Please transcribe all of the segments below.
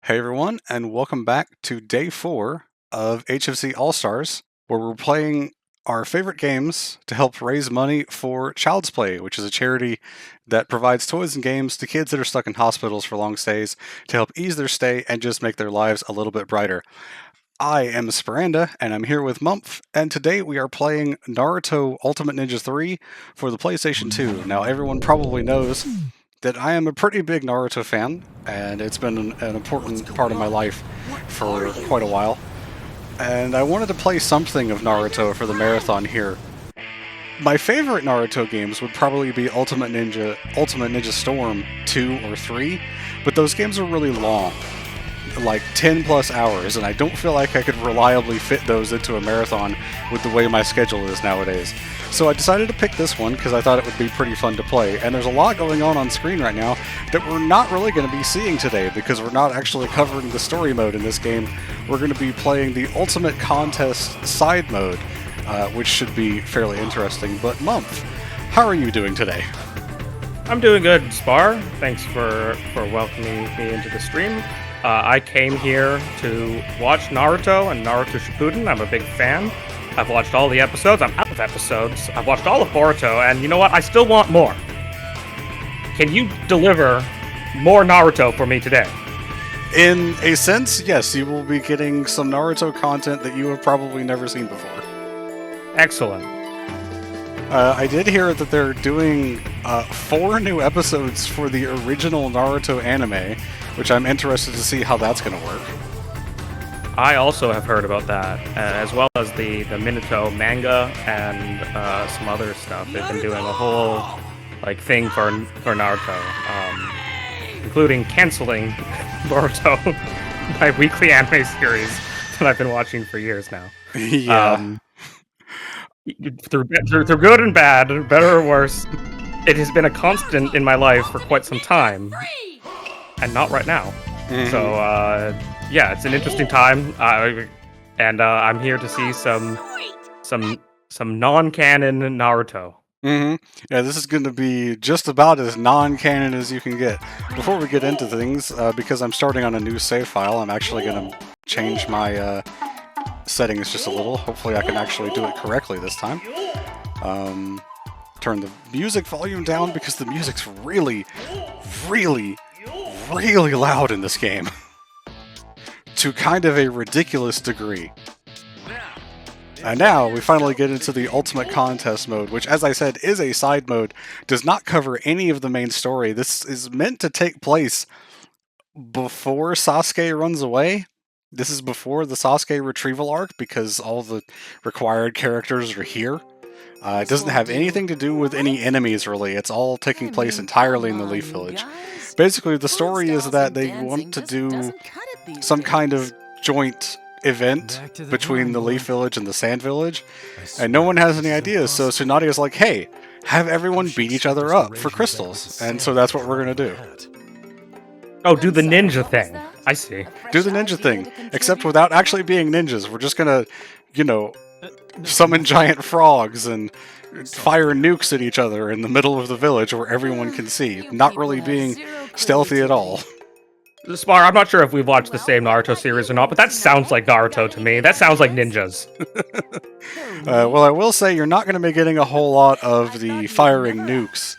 Hey everyone, and welcome back to day 4 of HFC All-Stars, where we're playing our favorite games to help raise money for Child's Play, which is a charity that provides toys and games to kids that are stuck in hospitals for long stays to help ease their stay and just make their lives a little bit brighter. I am Sparanda, and I'm here with Mumph, and today we are playing Naruto Ultimate Ninja 3 for the PlayStation 2. Now, everyone probably knows that I am a pretty big Naruto fan, and it's been an important part of my life for quite a while. And I wanted to play something of Naruto for the marathon here. My favorite Naruto games would probably be Ultimate Ninja Storm 2 or 3, but those games are really long, like 10 plus hours, and I don't feel like I could reliably fit those into a marathon with the way my schedule is nowadays. So I decided to pick this one because I thought it would be pretty fun to play, and there's a lot going on screen right now that we're not really going to be seeing today because we're not actually covering the story mode in this game. We're going to be playing the Ultimate Contest side mode, which should be fairly interesting. But Mumph, how are you doing today? I'm doing good, Spar. Thanks for welcoming me into the stream. I came here to watch Naruto and Naruto Shippuden. I'm a big fan. I've watched all the episodes. I'm out of episodes. I've watched all of Boruto, and you know what? I still want more. Can you deliver more Naruto for me today? In a sense, yes, you will be getting some Naruto content that you have probably never seen before. Excellent. I did hear that they're doing 4 new episodes for the original Naruto anime, which I'm interested to see how that's going to work. I also have heard about that, as well as the Minato manga and some other stuff. They've been doing a whole thing for Naruto, including canceling Boruto, my weekly anime series that I've been watching for years now. Yeah. Through good and bad, better or worse, it has been a constant in my life for quite some time, and not right now. Mm-hmm. So, yeah, it's an interesting time, and I'm here to see some non-canon Naruto. Mm-hmm. Yeah, this is going to be just about as non-canon as you can get. Before we get into things, because I'm starting on a new save file, I'm actually going to change my settings just a little. Hopefully I can actually do it correctly this time. Turn the music volume down because the music's really, really, really loud in this game. To kind of a ridiculous degree. And now we finally get into the Ultimate Contest mode, which, as I said, is a side mode, does not cover any of the main story. This is meant to take place before Sasuke runs away. This is before the Sasuke retrieval arc, because all the required characters are here. It doesn't have anything to do with any enemies, really. It's all taking place entirely in the Leaf Village. Basically, the story is that they want to do some kind of joint event between the Leaf Village and the Sand Village, and no one has any ideas, so Tsunade is like, hey, have everyone beat each other up for crystals, and so that's what we're going to do. Oh, do the ninja thing. I see. Do the ninja thing, except without actually being ninjas. We're just going to, summon giant frogs and fire nukes at each other in the middle of the village where everyone can see, not really being stealthy at all. Spar, I'm not sure if we've watched the same Naruto series or not, but that sounds like Naruto to me. That sounds like ninjas. Well, I will say you're not going to be getting a whole lot of the firing nukes,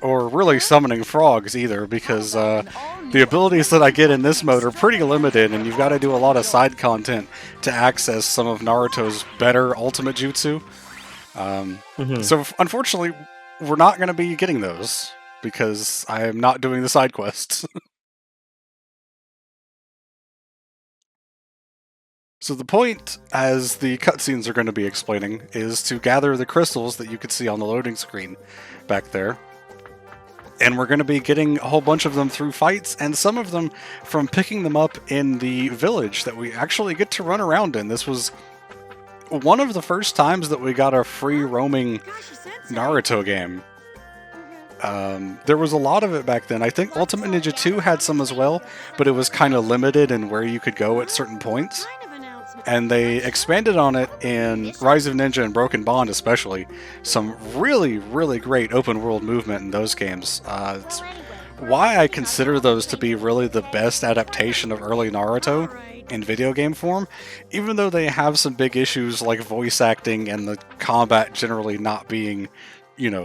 or really summoning frogs either, because the abilities that I get in this mode are pretty limited, and you've got to do a lot of side content to access some of Naruto's better ultimate jutsu. So unfortunately, we're not going to be getting those, because I am not doing the side quests. So the point, as the cutscenes are going to be explaining, is to gather the crystals that you could see on the loading screen back there. And we're going to be getting a whole bunch of them through fights, and some of them from picking them up in the village that we actually get to run around in. This was one of the first times that we got a free roaming Naruto game. There was a lot of it back then. I think Ultimate Ninja 2 had some as well, but it was kind of limited in where you could go at certain points. And they expanded on it in Rise of Ninja and Broken Bond especially. Some really, really great open world movement in those games. It's why I consider those to be really the best adaptation of early Naruto in video game form, even though they have some big issues like voice acting and the combat generally not being,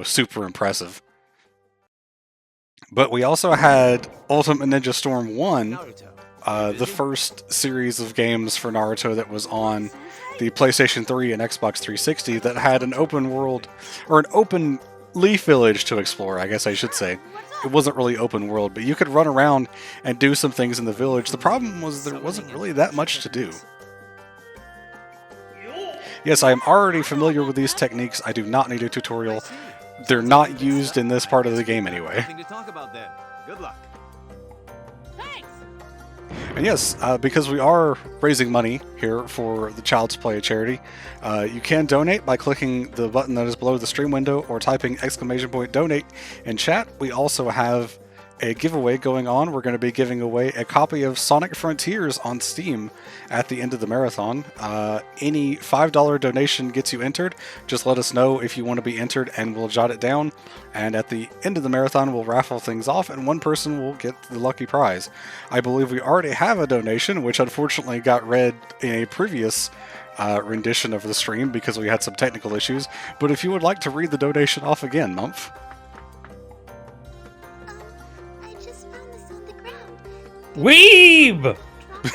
super impressive. But we also had Ultimate Ninja Storm 1, the first series of games for Naruto that was on the PlayStation 3 and Xbox 360 that had an open world, or an open leaf village to explore, I guess I should say. It wasn't really open world, but you could run around and do some things in the village. The problem was there wasn't really that much to do. Yes, I am already familiar with these techniques. I do not need a tutorial. They're not used in this part of the game anyway. Nothing to talk about then. Good luck. And yes, because we are raising money here for the Child's Play charity, you can donate by clicking the button that is below the stream window or typing !donate in chat. We also have a giveaway going on. We're going to be giving away a copy of Sonic Frontiers on Steam at the end of the marathon. Any $5 donation gets you entered. Just let us know if you want to be entered and we'll jot it down. And at the end of the marathon, we'll raffle things off and one person will get the lucky prize. I believe we already have a donation, which unfortunately got read in a previous rendition of the stream because we had some technical issues. But if you would like to read the donation off again, Mumph. Weeb!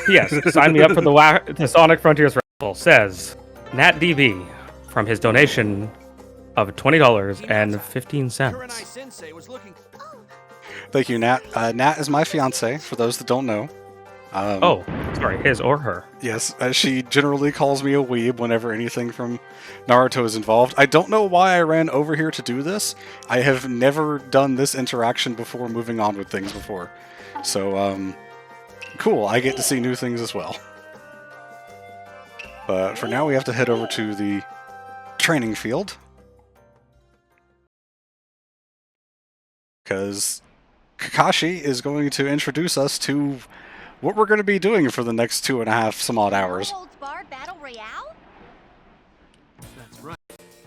Yes, sign me up for the Sonic Frontiers raffle, says NatDB from his donation of $20.15. Thank you, Nat. Nat is my fiance, for those that don't know. Sorry, his or her. Yes, she generally calls me a weeb whenever anything from Naruto is involved. I don't know why I ran over here to do this. I have never done this interaction before moving on with things before. So, cool, I get to see new things as well. But for now, we have to head over to the training field. Because Kakashi is going to introduce us to what we're going to be doing for the next 2.5 some odd hours.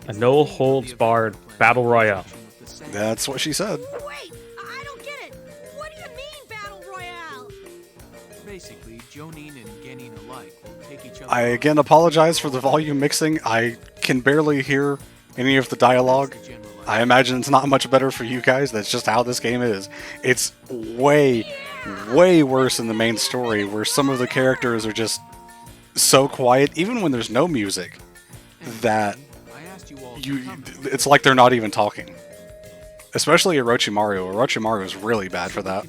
A no-holds-barred battle royale. That's what she said. Wait, I don't get it. What do you mean battle royale? Basically, Jonin and Genin alike will take each other. I again apologize for the volume mixing. I can barely hear any of the dialogue. I imagine it's not much better for you guys. That's just how this game is. It's way worse in the main story, where some of the characters are just so quiet, even when there's no music, that it's like they're not even talking. Especially Orochimaru. Orochimaru is really bad for that.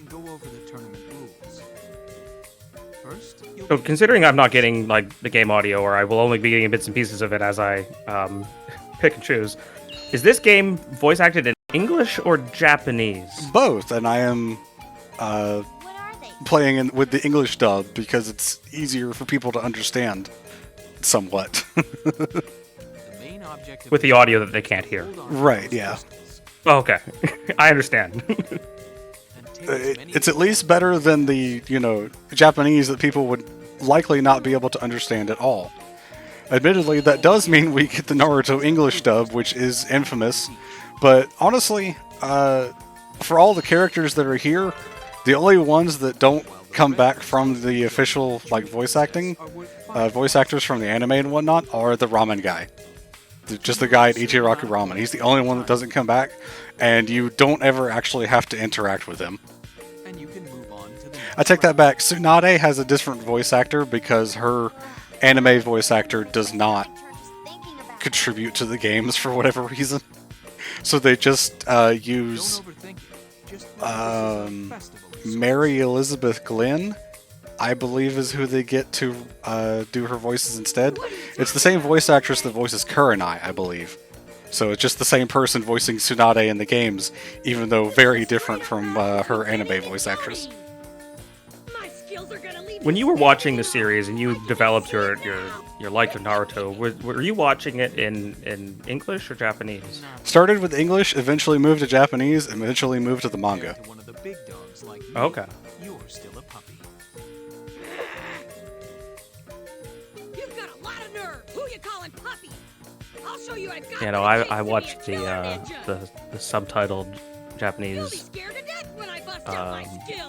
So considering I'm not getting like the game audio, or I will only be getting bits and pieces of it as I pick and choose, is this game voice acted in English or Japanese? Both, and I am playing with the English dub because it's easier for people to understand somewhat. With the audio that they can't hear. Right, yeah. Oh, okay. I understand. It's at least better than the, Japanese that people would likely not be able to understand at all. Admittedly, that does mean we get the Naruto English dub, which is infamous. But honestly, for all the characters that are here, the only ones that don't come back from the official voice acting, voice actors from the anime and whatnot, are the ramen guy. Just the guy at Ichiraku Ramen. He's the only one that doesn't come back, and you don't ever actually have to interact with him. I take that back. Tsunade has a different voice actor because her anime voice actor does not contribute to the games for whatever reason. So they just use Mary Elizabeth Glenn, I believe, is who they get to do her voices instead. It's the same voice actress that voices Kurenai, I believe. So it's just the same person voicing Tsunade in the games, even though very different from her anime voice actress. When you were watching the series and you developed your like of Naruto, were you watching it in English or Japanese? Started with English, eventually moved to Japanese, eventually moved to the manga. Okay. You're still a puppy. You've got a lot of nerve. Who you calling puppy? I'll show you I've got. You know, I watched the subtitled You'll be Japanese scared to death when I bust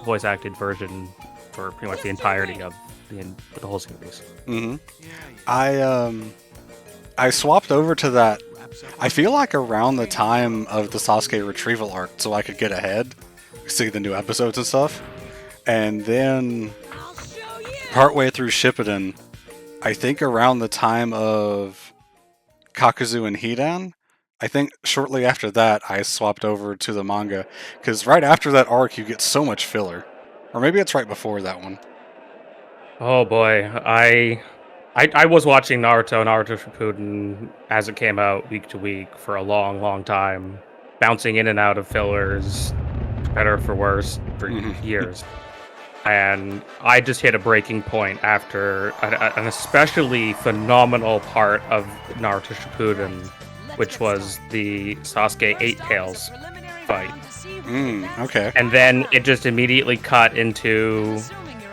voice acted version for pretty much the entirety of the whole series. Mm-hmm. I swapped over to that. I feel like around the time of the Sasuke retrieval arc, so I could get ahead, see the new episodes and stuff. And then partway through Shippuden, I think around the time of Kakuzu and Hidan, I think shortly after that I swapped over to the manga, because right after that arc you get so much filler. Or maybe it's right before that one. Oh boy, I was watching Naruto Shippuden as it came out week to week for a long, long time, bouncing in and out of fillers, for better or for worse, for years. And I just hit a breaking point after an especially phenomenal part of Naruto Shippuden, which was the Sasuke 8 Tails fight. Okay. And then it just immediately cut into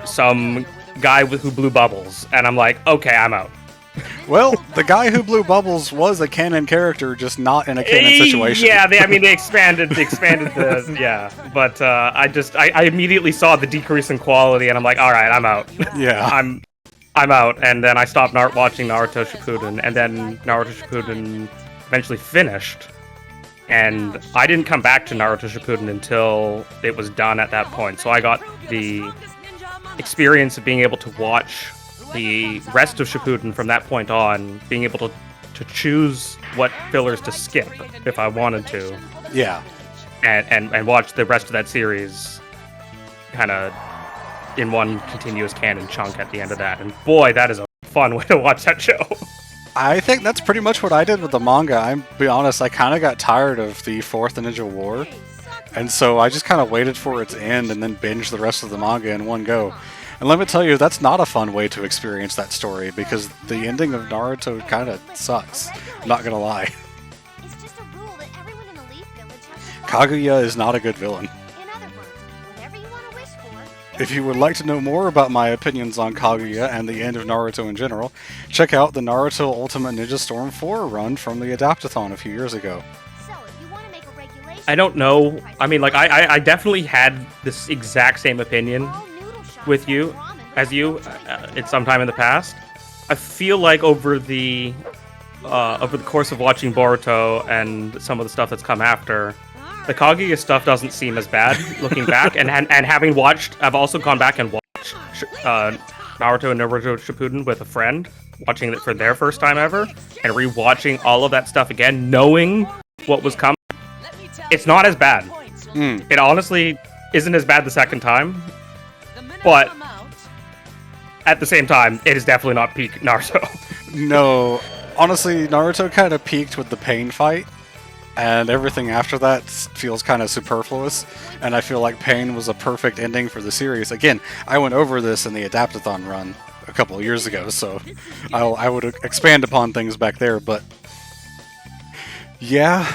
some guy who blew bubbles, and I'm like, okay, I'm out. Well, the guy who blew bubbles was a canon character, just not in a canon situation. Yeah, they expanded the yeah, but I immediately saw the decrease in quality, and I'm like, all right, I'm out. Yeah, I'm out, and then I stopped watching Naruto Shippuden, and then Naruto Shippuden eventually finished, and I didn't come back to Naruto Shippuden until it was done at that point. So I got the experience of being able to watch the rest of Shippuden from that point on, being able to choose what fillers to skip if I wanted to. Yeah. And watch the rest of that series kind of in one continuous canon chunk at the end of that. And boy, that is a fun way to watch that show. I think that's pretty much what I did with the manga. I'm be honest, I kind of got tired of the Fourth Ninja War, and so I just kind of waited for it to end and then binged the rest of the manga in one go. And let me tell you, that's not a fun way to experience that story, because the ending of Naruto kind of sucks. I'm not gonna lie. It's just a rule that everyone in the Leaf Village has to Kaguya is not a good villain. In other words, whatever you want to wish for. If you would like to know more about my opinions on Kaguya and the end of Naruto in general, check out the Naruto Ultimate Ninja Storm 4 run from the Adaptathon a few years ago. So, if you want to make a regulation, I don't know. I mean, like, I definitely had this exact same opinion with you as you at some time in the past. I feel like over the course of watching Boruto and some of the stuff that's come after, the Kaguya stuff doesn't seem as bad looking back. and having watched, I've also gone back and watched Naruto and Naruto Shippuden with a friend, watching it for their first time ever, and rewatching all of that stuff again, knowing what was coming. It's not as bad. It honestly isn't as bad the second time. But at the same time, it is definitely not peak Naruto. No, honestly, Naruto kind of peaked with the pain fight, and everything after that feels kind of superfluous, and I feel like pain was a perfect ending for the series. Again, I went over this in the Adaptathon run a couple of years ago, so I would expand upon things back there, but yeah,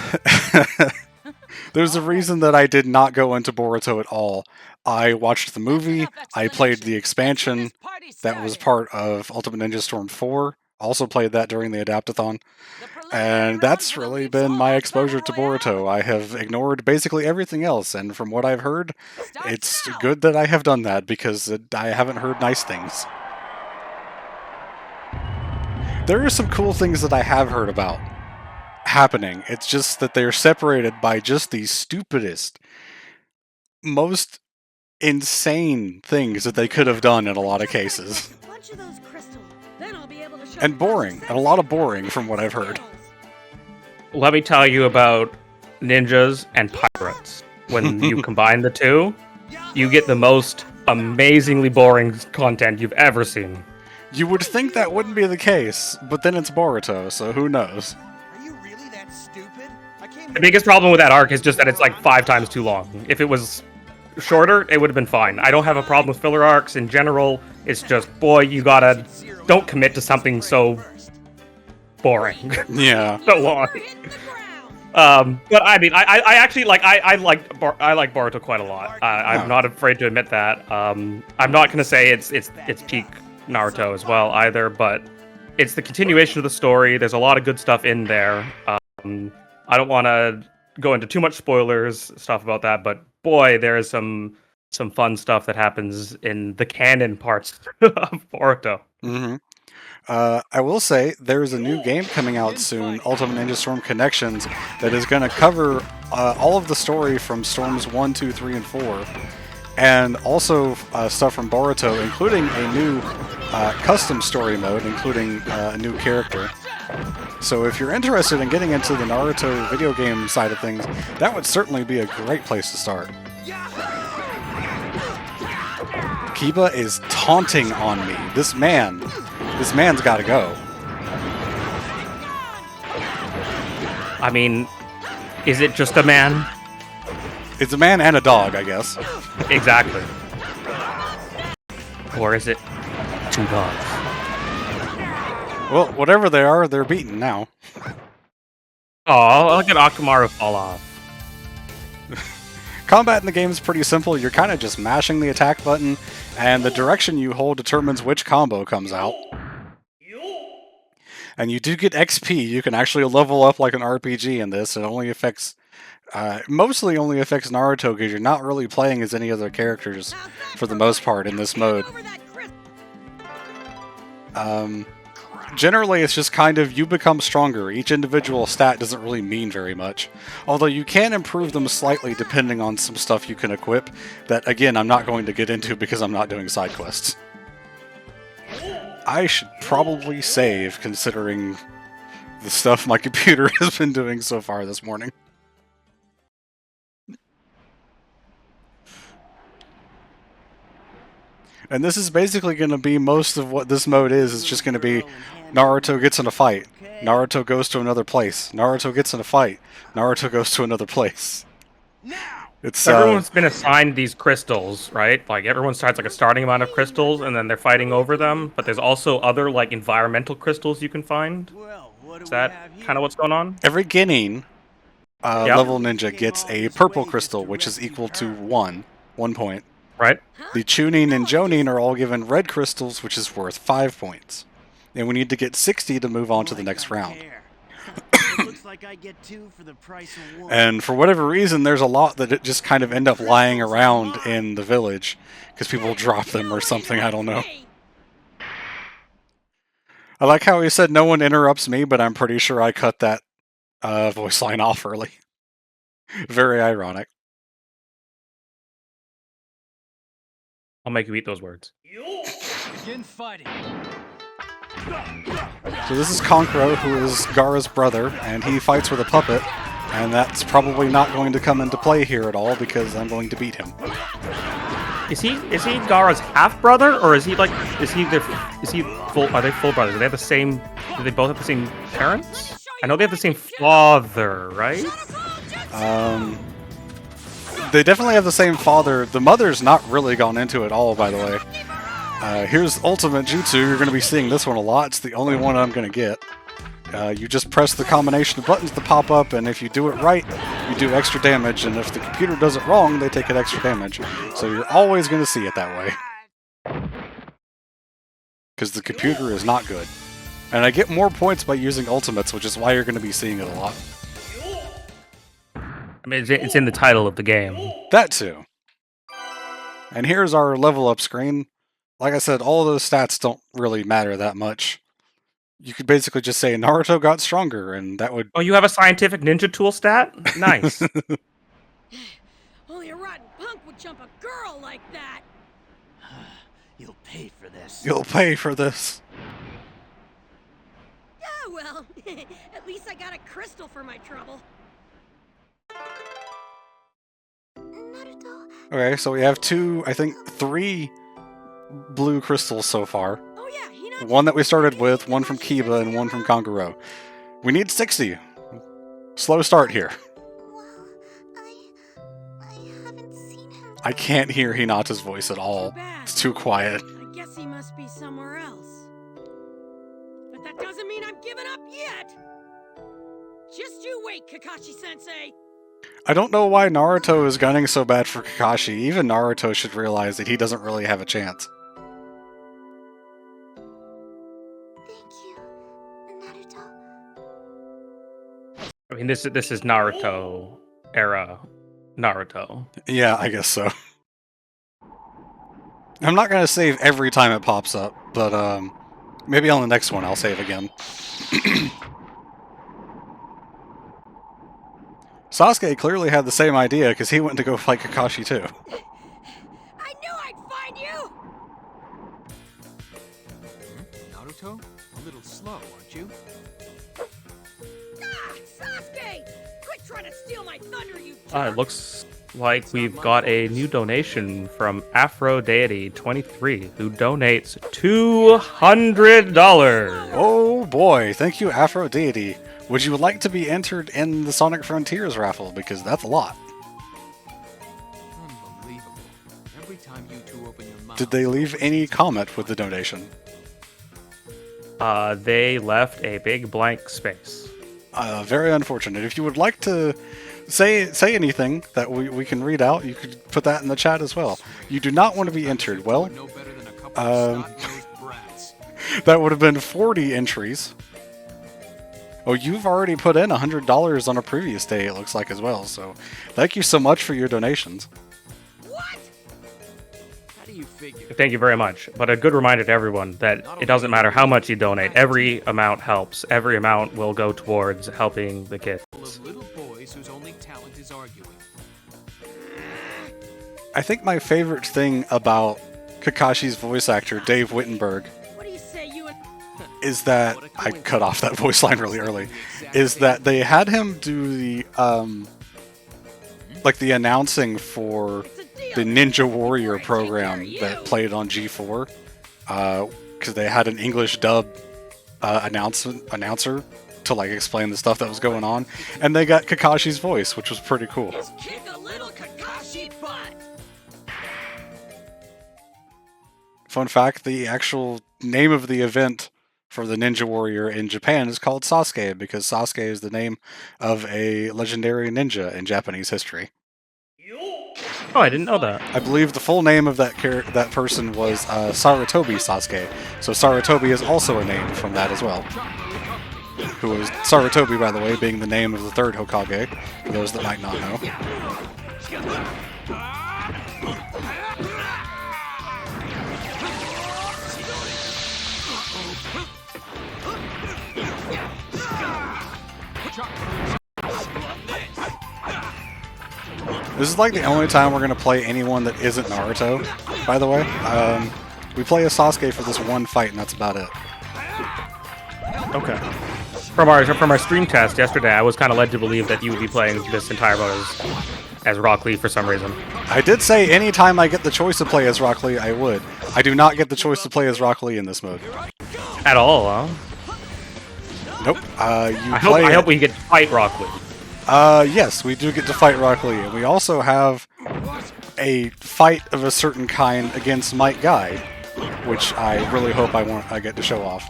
there's a reason that I did not go into Boruto at all. I watched the movie, I played the expansion that was part of Ultimate Ninja Storm 4, also played that during the Adaptathon, and that's really been my exposure to Boruto. I have ignored basically everything else, and from what I've heard, it's good that I have done that, because I haven't heard nice things. There are some cool things that I have heard about happening. It's just that they're separated by just the stupidest, most insane things that they could have done in a lot of cases. And boring, and a lot of boring from what I've heard. Let me tell you about ninjas and pirates. When you combine the two, you get the most amazingly boring content you've ever seen. You would think that wouldn't be the case, but then it's Boruto, so who knows? Are you really that stupid? The biggest problem with that arc is just that it's like 5 times too long. If it was shorter, it would have been fine. I don't have a problem with filler arcs in general. It's just, boy, you gotta don't commit to something so boring. Yeah. So long. But I mean, I actually I like Boruto quite a lot. I'm not afraid to admit that. I'm not gonna say it's peak Naruto as well either, but it's the continuation of the story. There's a lot of good stuff in there. I don't want to go into too much spoilers stuff about that, but boy, there is some fun stuff that happens in the canon parts of Boruto. Mm-hmm. I will say there's a new game coming out soon, Ultimate Ninja Storm Connections, that is going to cover all of the story from Storms 1, 2, 3, and 4, and also stuff from Boruto, including a new custom story mode, including a new character. So if you're interested in getting into the Naruto video game side of things, that would certainly be a great place to start. Kiba is taunting on me. This man's got to go. I mean, is it just a man? It's a man and a dog, I guess. Exactly. Or is it two dogs? Well, whatever they are, they're beaten now. Oh, look at Akamaru fall off. Combat in the game is pretty simple. You're kind of just mashing the attack button, and the direction you hold determines which combo comes out. And you do get XP. You can actually level up like an RPG in this. It only affects, mostly only affects Naruto because you're not really playing as any other characters for the most part in this mode. Generally, it's just kind of you become stronger. Each individual stat doesn't really mean very much. Although you can improve them slightly depending on some stuff you can equip that, again, I'm not going to get into because I'm not doing side quests. I should probably save considering the stuff my computer has been doing so far this morning. And this is basically going to be most of what this mode is. It's just going to be Naruto gets in a fight. Naruto goes to another place. Naruto gets in a fight. Naruto goes to another place. It's Everyone's been assigned these crystals, right? Like everyone starts like a starting amount of crystals, and then they're fighting over them. But there's also other like environmental crystals you can find. Is that kind of what's going on? every Genin level ninja gets a purple crystal, which is equal to 1 point. Right. The Chunin and Jonin are all given red crystals, which is worth 5 points. And we need to get 60 to move on to the next round. Looks like I get 2 for the price of 1. And for whatever reason, there's a lot that just kind of end up lying around in the village because people drop them or something, I don't know. I like how he said no one interrupts me, but I'm pretty sure I cut that voice line off early. Very ironic. I'll make you eat those words. Begin fighting. So this is Konkuro, who is Gaara's brother, and he fights with a puppet, and that's probably not going to come into play here at all because I'm going to beat him. Is he Gaara's half brother, or is he full? Are they full brothers? Do they have the same? Do they both have the same parents? I know they have the same father, right? They definitely have the same father. The mother's not really gone into it at all, by the way. Here's Ultimate Jutsu. You're going to be seeing this one a lot. It's the only one I'm going to get. You just press the combination of buttons to pop up, and if you do it right, you do extra damage, and if the computer does it wrong, they take it extra damage. So you're always going to see it that way. Because the computer is not good. And I get more points by using ultimates, which is why you're going to be seeing it a lot. I mean, it's in the title of the game. That too. And here's our level up screen. Like I said, all of those stats don't really matter that much. You could basically just say Naruto got stronger, and that would... Oh, you have a scientific ninja tool stat? Nice. Only a rotten punk would jump a girl like that. You'll pay for this. You'll pay for this. Yeah, well, at least I got a crystal for my trouble. Naruto. Okay, so we have 3 blue crystals so far. Oh yeah, One that we started with, one from Kiba, and one from Konkuro. We need 60. Slow start here. Well, I haven't seen him. I can't hear Hinata's voice at all. It's too quiet. I guess he must be somewhere else. But that doesn't mean I'm giving up yet. Just you wait, Kakashi-sensei. I don't know why Naruto is gunning so bad for Kakashi. Even Naruto should realize that he doesn't really have a chance. Thank you, Naruto. I mean, this is Naruto era Naruto. Yeah, I guess so. I'm not gonna save every time it pops up, but maybe on the next one I'll save again. Sasuke clearly had the same idea because he went to go fight Kakashi too. I knew I'd find you! Naruto? A little slow, aren't you? Ah, Sasuke! Quit trying to steal my thunder, you It jerk! looks like we've got a new donation from Aphrodite23, who donates $200. Oh boy, thank you, Afro Deity. Would you like to be entered in the Sonic Frontiers raffle? Because that's a lot. Unbelievable. Every time you two open your mouth. Did they leave any comment with the donation? They left a big blank space. Very unfortunate. If you would like to say anything that we can read out, you could put that in the chat as well. You do not want to be entered. Well, No better than a couple of snot-nosed brats. that would have been 40 entries. Oh, you've already put in $100 on a previous day, it looks like, as well. So thank you so much for your donations. What? How do you figure? Thank you very much. But a good reminder to everyone that it doesn't matter how much you donate. Every amount helps. Every amount will go towards helping the kids. Full of little boys whose only talent is arguing. I think my favorite thing about Kakashi's voice actor, Dave Wittenberg, What do you say, you and... is that I cut off that voice line really early. Is that they had him do the like the announcing for It's a deal! the Ninja Warrior program that played on G4, because they had an English dub announcer to like explain the stuff that was going on, and they got Kakashi's voice, which was pretty cool. Just kick a little Kakashi butt! Fun fact: the actual name of the event for the Ninja Warrior in Japan is called Sasuke because Sasuke is the name of a legendary ninja in Japanese history. Oh, I didn't know that. I believe the full name of that person was Sarutobi Sasuke. So Sarutobi is also a name from that as well. Who is Sarutobi, by the way, being the name of the third Hokage, for those that might not know. This is like the only time we're going to play anyone that isn't Naruto, by the way. We play as Sasuke for this one fight, and that's about it. Okay. From our stream test yesterday, I was kind of led to believe that you would be playing this entire mode as Rock Lee for some reason. I did say anytime I get the choice to play as Rock Lee, I would. I do not get the choice to play as Rock Lee in this mode. At all, huh? Nope. I hope we get to fight Rock Lee. Yes, we do get to fight Rock Lee, and we also have a fight of a certain kind against Might Guy, which I really hope I get to show off.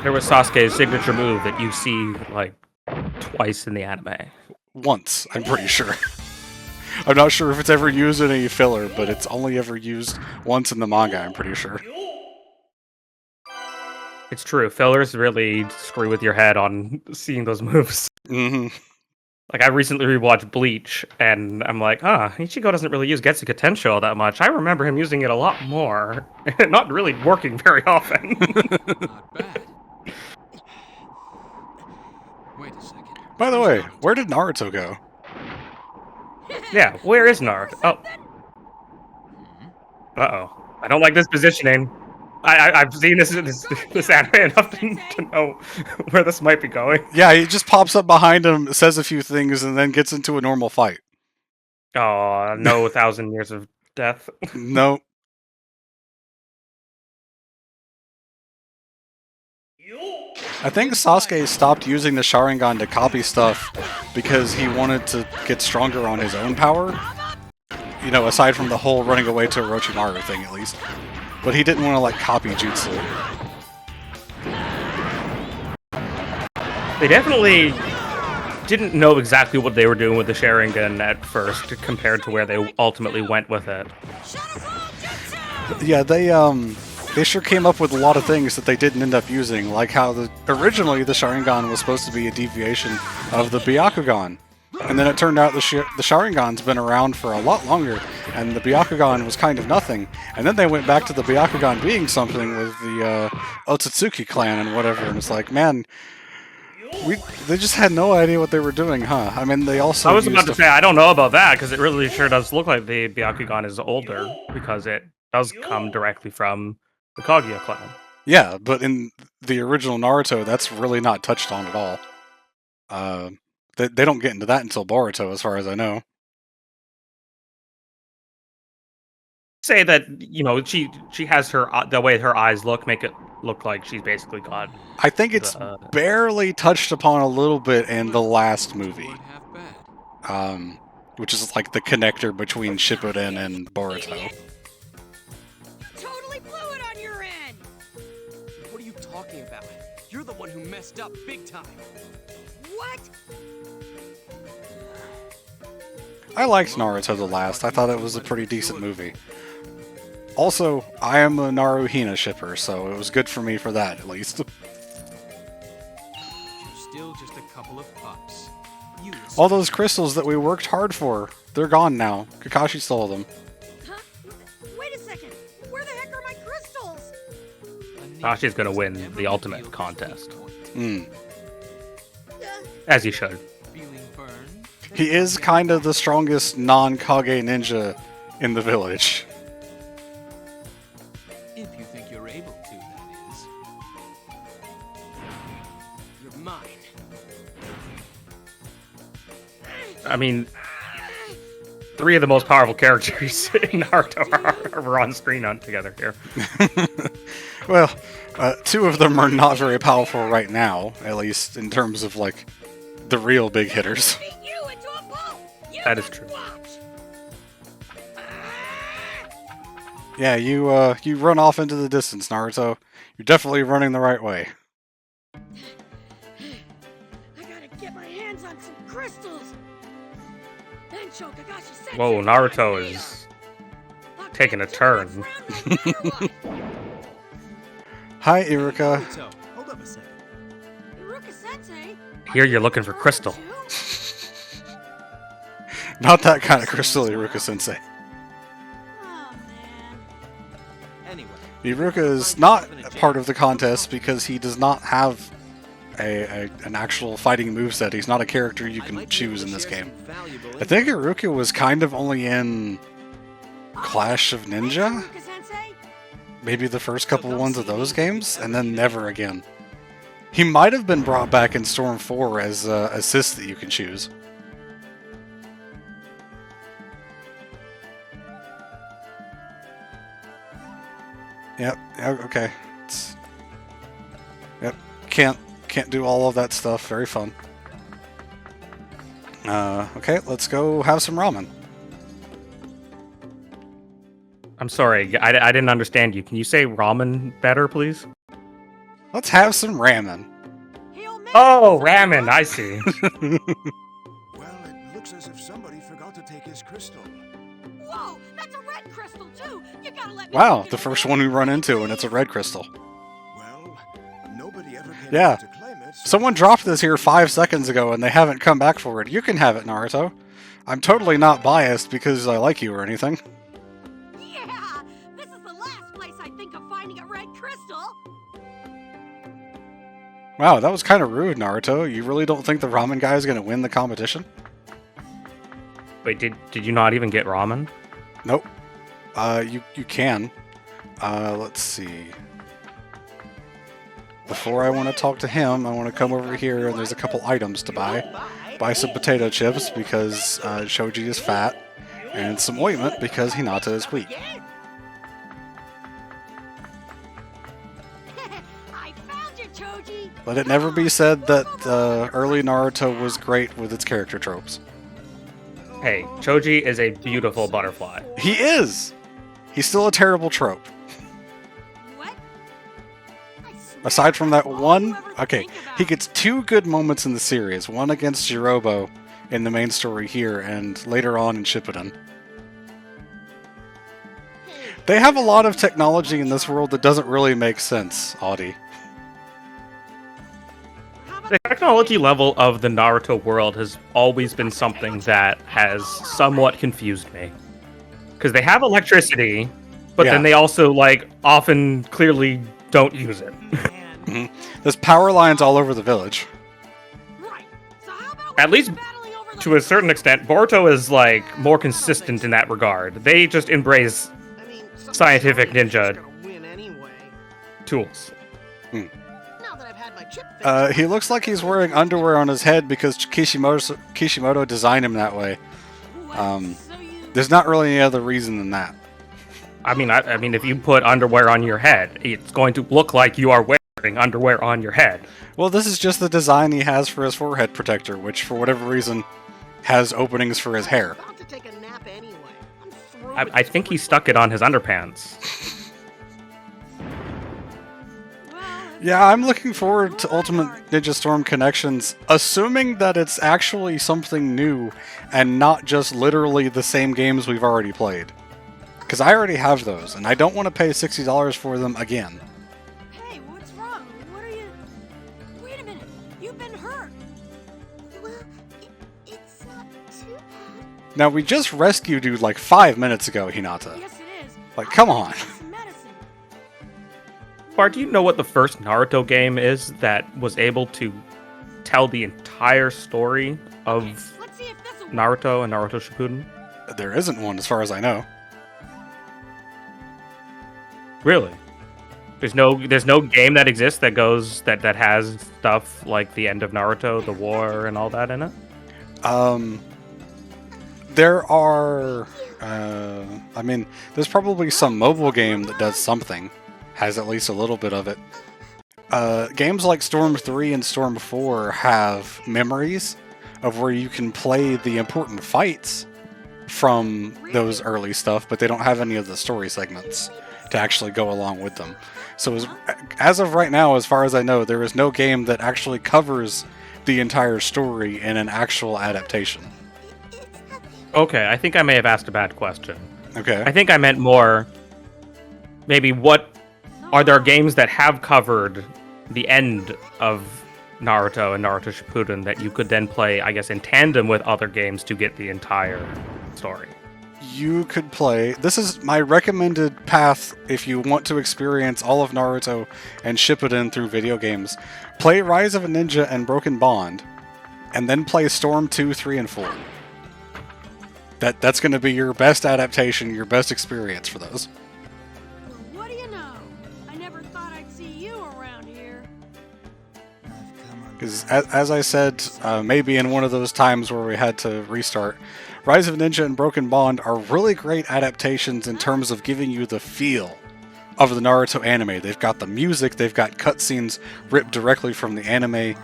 There was Sasuke's signature move that you see like twice in the anime. Once, I'm pretty sure. I'm not sure if it's ever used in any filler, but it's only ever used once in the manga, I'm pretty sure. It's true. Fillers really screw with your head on seeing those moves. Mm-hmm. Like, I recently rewatched Bleach, and I'm like, Ichigo doesn't really use Getsuga Tensho all that much. I remember him using it a lot more. Not really working very often. Not bad. Wait a second. By the way, where did Naruto go? Yeah, where is Naruto? Oh. Uh-oh. I don't like this positioning. I've seen this anime enough to know where this might be going. Yeah, he just pops up behind him, says a few things, and then gets into a normal fight. Oh, no 1,000 years of death. Nope. I think Sasuke stopped using the Sharingan to copy stuff because he wanted to get stronger on his own power. You know, aside from the whole running away to Orochimaru thing, at least. But he didn't want to, like, copy jutsu. They definitely didn't know exactly what they were doing with the Sharingan at first compared to where they ultimately went with it. Yeah, they sure came up with a lot of things that they didn't end up using, like how originally the Sharingan was supposed to be a deviation of the Byakugan. And then it turned out the Sharingan's been around for a lot longer, and the Byakugan was kind of nothing. And then they went back to the Byakugan being something with the Otsutsuki clan and whatever, and it's like, man, they just had no idea what they were doing, huh? I mean, they also I was about to say, I don't know about that, because it really sure does look like the Byakugan is older, because it does come directly from the Kaguya clan. Yeah, but in the original Naruto, that's really not touched on at all. They don't get into that until Boruto, as far as I know. Say that, you know, she has her the way her eyes look, make it look like she's basically got. I think it's barely touched upon a little bit in the last movie, which is like the connector between Shippuden and Boruto. Totally blew it on your end. What are you talking about? You're the one who messed up big time. What? I liked Naruto the last. I thought it was a pretty decent movie. Also, I am a Naruhina shipper, so it was good for me for that, at least. You're still just a couple of pups. All those crystals that we worked hard for, they're gone now. Kakashi stole them. Huh? Wait a second. Where the heck are my crystals? Kakashi's gonna win the ultimate contest. Mm. As he should. He is kind of the strongest non-Kage ninja in the village. If you think you're able to, that is. You're mine. I mean, 3 of the most powerful characters in Naruto are on screen together here. Well, 2 of them are not very powerful right now, at least in terms of, like, the real big hitters. That is true. Yeah, you run off into the distance, Naruto. You're definitely running the right way. I gotta get my hands on some crystals. Whoa, Naruto is taking a turn. Hi, Iruka. Hold up a second. Iruka-sensei? Here you're looking for crystal. Not that kind of crystal, Iruka-sensei. Oh, man. Anyway, Iruka is not part of the contest because he does not have an actual fighting moveset. He's not a character you can choose in this game. I think Iruka was kind of only in Clash of Ninja? Maybe the first couple ones of those games, and then never again. He might have been brought back in Storm 4 as assist that you can choose. Yep. Okay. Yep. Can't do all of that stuff. Very fun. Okay. Let's go have some ramen. I'm sorry, I didn't understand you. Can you say ramen better, please? Let's have some ramen. Oh, ramen. I see. Well, it looks as if somebody forgot to take his crystal. Whoa, that's a red crystal too. You gotta let me. Wow, the first one we run into, and it's a red crystal. Well, nobody ever came Yeah. back to claim it. Someone dropped this here 5 seconds ago, and they haven't come back for it. You can have it, Naruto. I'm totally not biased because I like you or anything. Yeah, this is the last place I think of finding a red crystal. Wow, that was kind of rude, Naruto. You really don't think the ramen guy is going to win the competition? Wait, did you not even get ramen? Nope. You can. Let's see. Before I want to talk to him, I want to come over here, and there's a couple items to buy. Buy some potato chips because Shoji is fat, and some ointment because Hinata is weak. I found you, Choji. Let it never be said that early Naruto was great with its character tropes. Hey, Choji is a beautiful butterfly. He is! He's still a terrible trope. What? Aside from that one, okay, he gets 2 good moments in the series. One against Jirobo in the main story here, and later on in Shippuden. They have a lot of technology in this world that doesn't really make sense, Audie. The technology level of the Naruto world has always been something that has somewhat confused me. Because they have electricity, but then Yeah. they also, like, often clearly don't use it. Man. There's power lines all over the village. Right. So how about we At least keep battling over the to a certain extent, Boruto is, like, more consistent in that regard. They just embrace I mean, Scientific somebody's ninja. gonna win anyway. tools. Now that I've had my chip fixed, He looks like he's wearing underwear on his head because Kishimoto designed him that way. so you There's not really any other reason than that. I mean, if you put underwear on your head, it's going to look like you are wearing underwear on your head. Well, this is just the design he has for his forehead protector, which for whatever reason has openings for his hair. about to take a nap anyway. I'm through I with this think he stuck it on his underpants. well, Yeah, I'm looking forward to Ultimate Ninja Storm Connections, assuming that it's actually something new and not just literally the same games we've already played. Because I already have those, and I don't want to pay $60 for them again. hey, what's wrong? What are you? Wait a minute. You've been hurt. Well, it's not too bad. Now, we just rescued you like 5 minutes ago, Hinata. Yes, it is. Like, come on. Some medicine. Bart, do you know what the first Naruto game is that was able to tell the entire story of Let's see if this will Naruto and Naruto Shippuden? There isn't one, as far as I know. Really? There's no game that exists that that has stuff like the end of Naruto, the war, and all that in it. There are... I mean, there's probably some mobile game that does something. Has at least a little bit of it. Games like Storm 3 and Storm 4 have memories of where you can play the important fights from those early stuff, but they don't have any of the story segments to actually go along with them. So as of right now, as far as I know, there is no game that actually covers the entire story in an actual adaptation. Okay, I think I may have asked a bad question. Okay. I think I meant more. Maybe what are there games that have covered the end of Naruto and Naruto Shippuden that you could then play, I guess, in tandem with other games to get the entire story? You could play... This is my recommended path if you want to experience all of Naruto and Shippuden through video games. Play Rise of a Ninja and Broken Bond, and then play Storm 2, 3, and 4. That's going to be your best adaptation, your best experience for those. Well, what do you know? I never thought I'd see you around here. Because, as I said, maybe in one of those times where we had to restart, Rise of Ninja and Broken Bond are really great adaptations in terms of giving you the feel of the Naruto anime. They've got the music, they've got cutscenes ripped directly from the anime.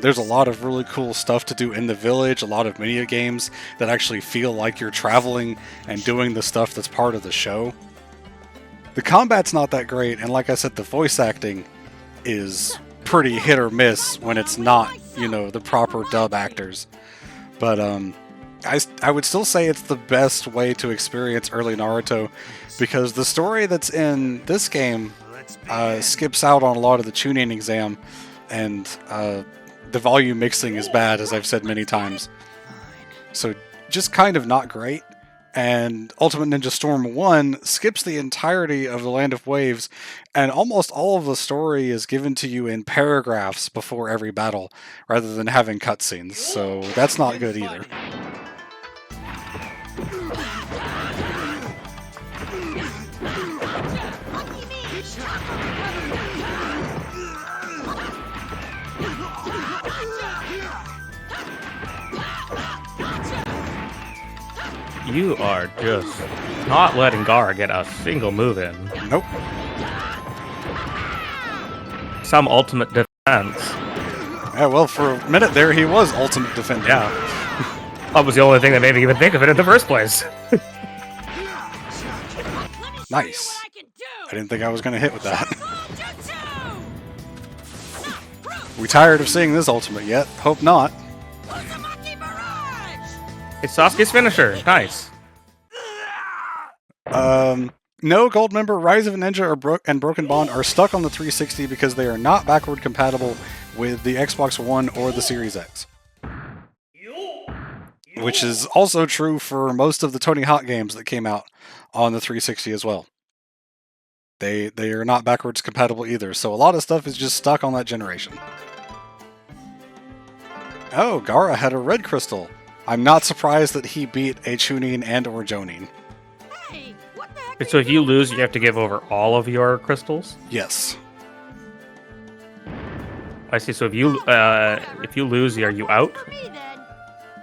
There's a lot of really cool stuff to do in the village, a lot of mini games that actually feel like you're traveling and doing the stuff that's part of the show. The combat's not that great, and like I said, the voice acting is pretty hit or miss when it's not, you know, the proper dub actors. But I would still say it's the best way to experience early Naruto, because the story that's in this game skips out on a lot of the tuning exam, and the volume mixing is bad, as I've said many times. So just kind of not great. And Ultimate Ninja Storm 1 skips the entirety of the Land of Waves, and almost all of the story is given to you in paragraphs before every battle, rather than having cutscenes, so that's not good either. You are just not letting Gar get a single move in. Nope. Some ultimate defense. Yeah, well, for a minute there, he was Ultimate Defender. Yeah. That was the only thing that made me even think of it in the first place. Let me show Nice. you what I can do. I didn't think I was going to hit with that. Jutsu! We tired of seeing this Ultimate yet? Hope not. Uzumaki Barrage! It's Sasuke's finisher. Nice. No, Gold member, Rise of a Ninja and Broken Bond are stuck on the 360 because they are not backward compatible with the Xbox One or the Series X. Which is also true for most of the Tony Hawk games that came out on the 360 as well. They are not backwards compatible either, so a lot of stuff is just stuck on that generation. Oh, Gara had a red crystal. I'm not surprised that he beat a Chunin and or Jonin. Hey, what the heck? So if you lose, you have to give over all of your crystals? Yes. I see. So if you lose, are you out? For me then.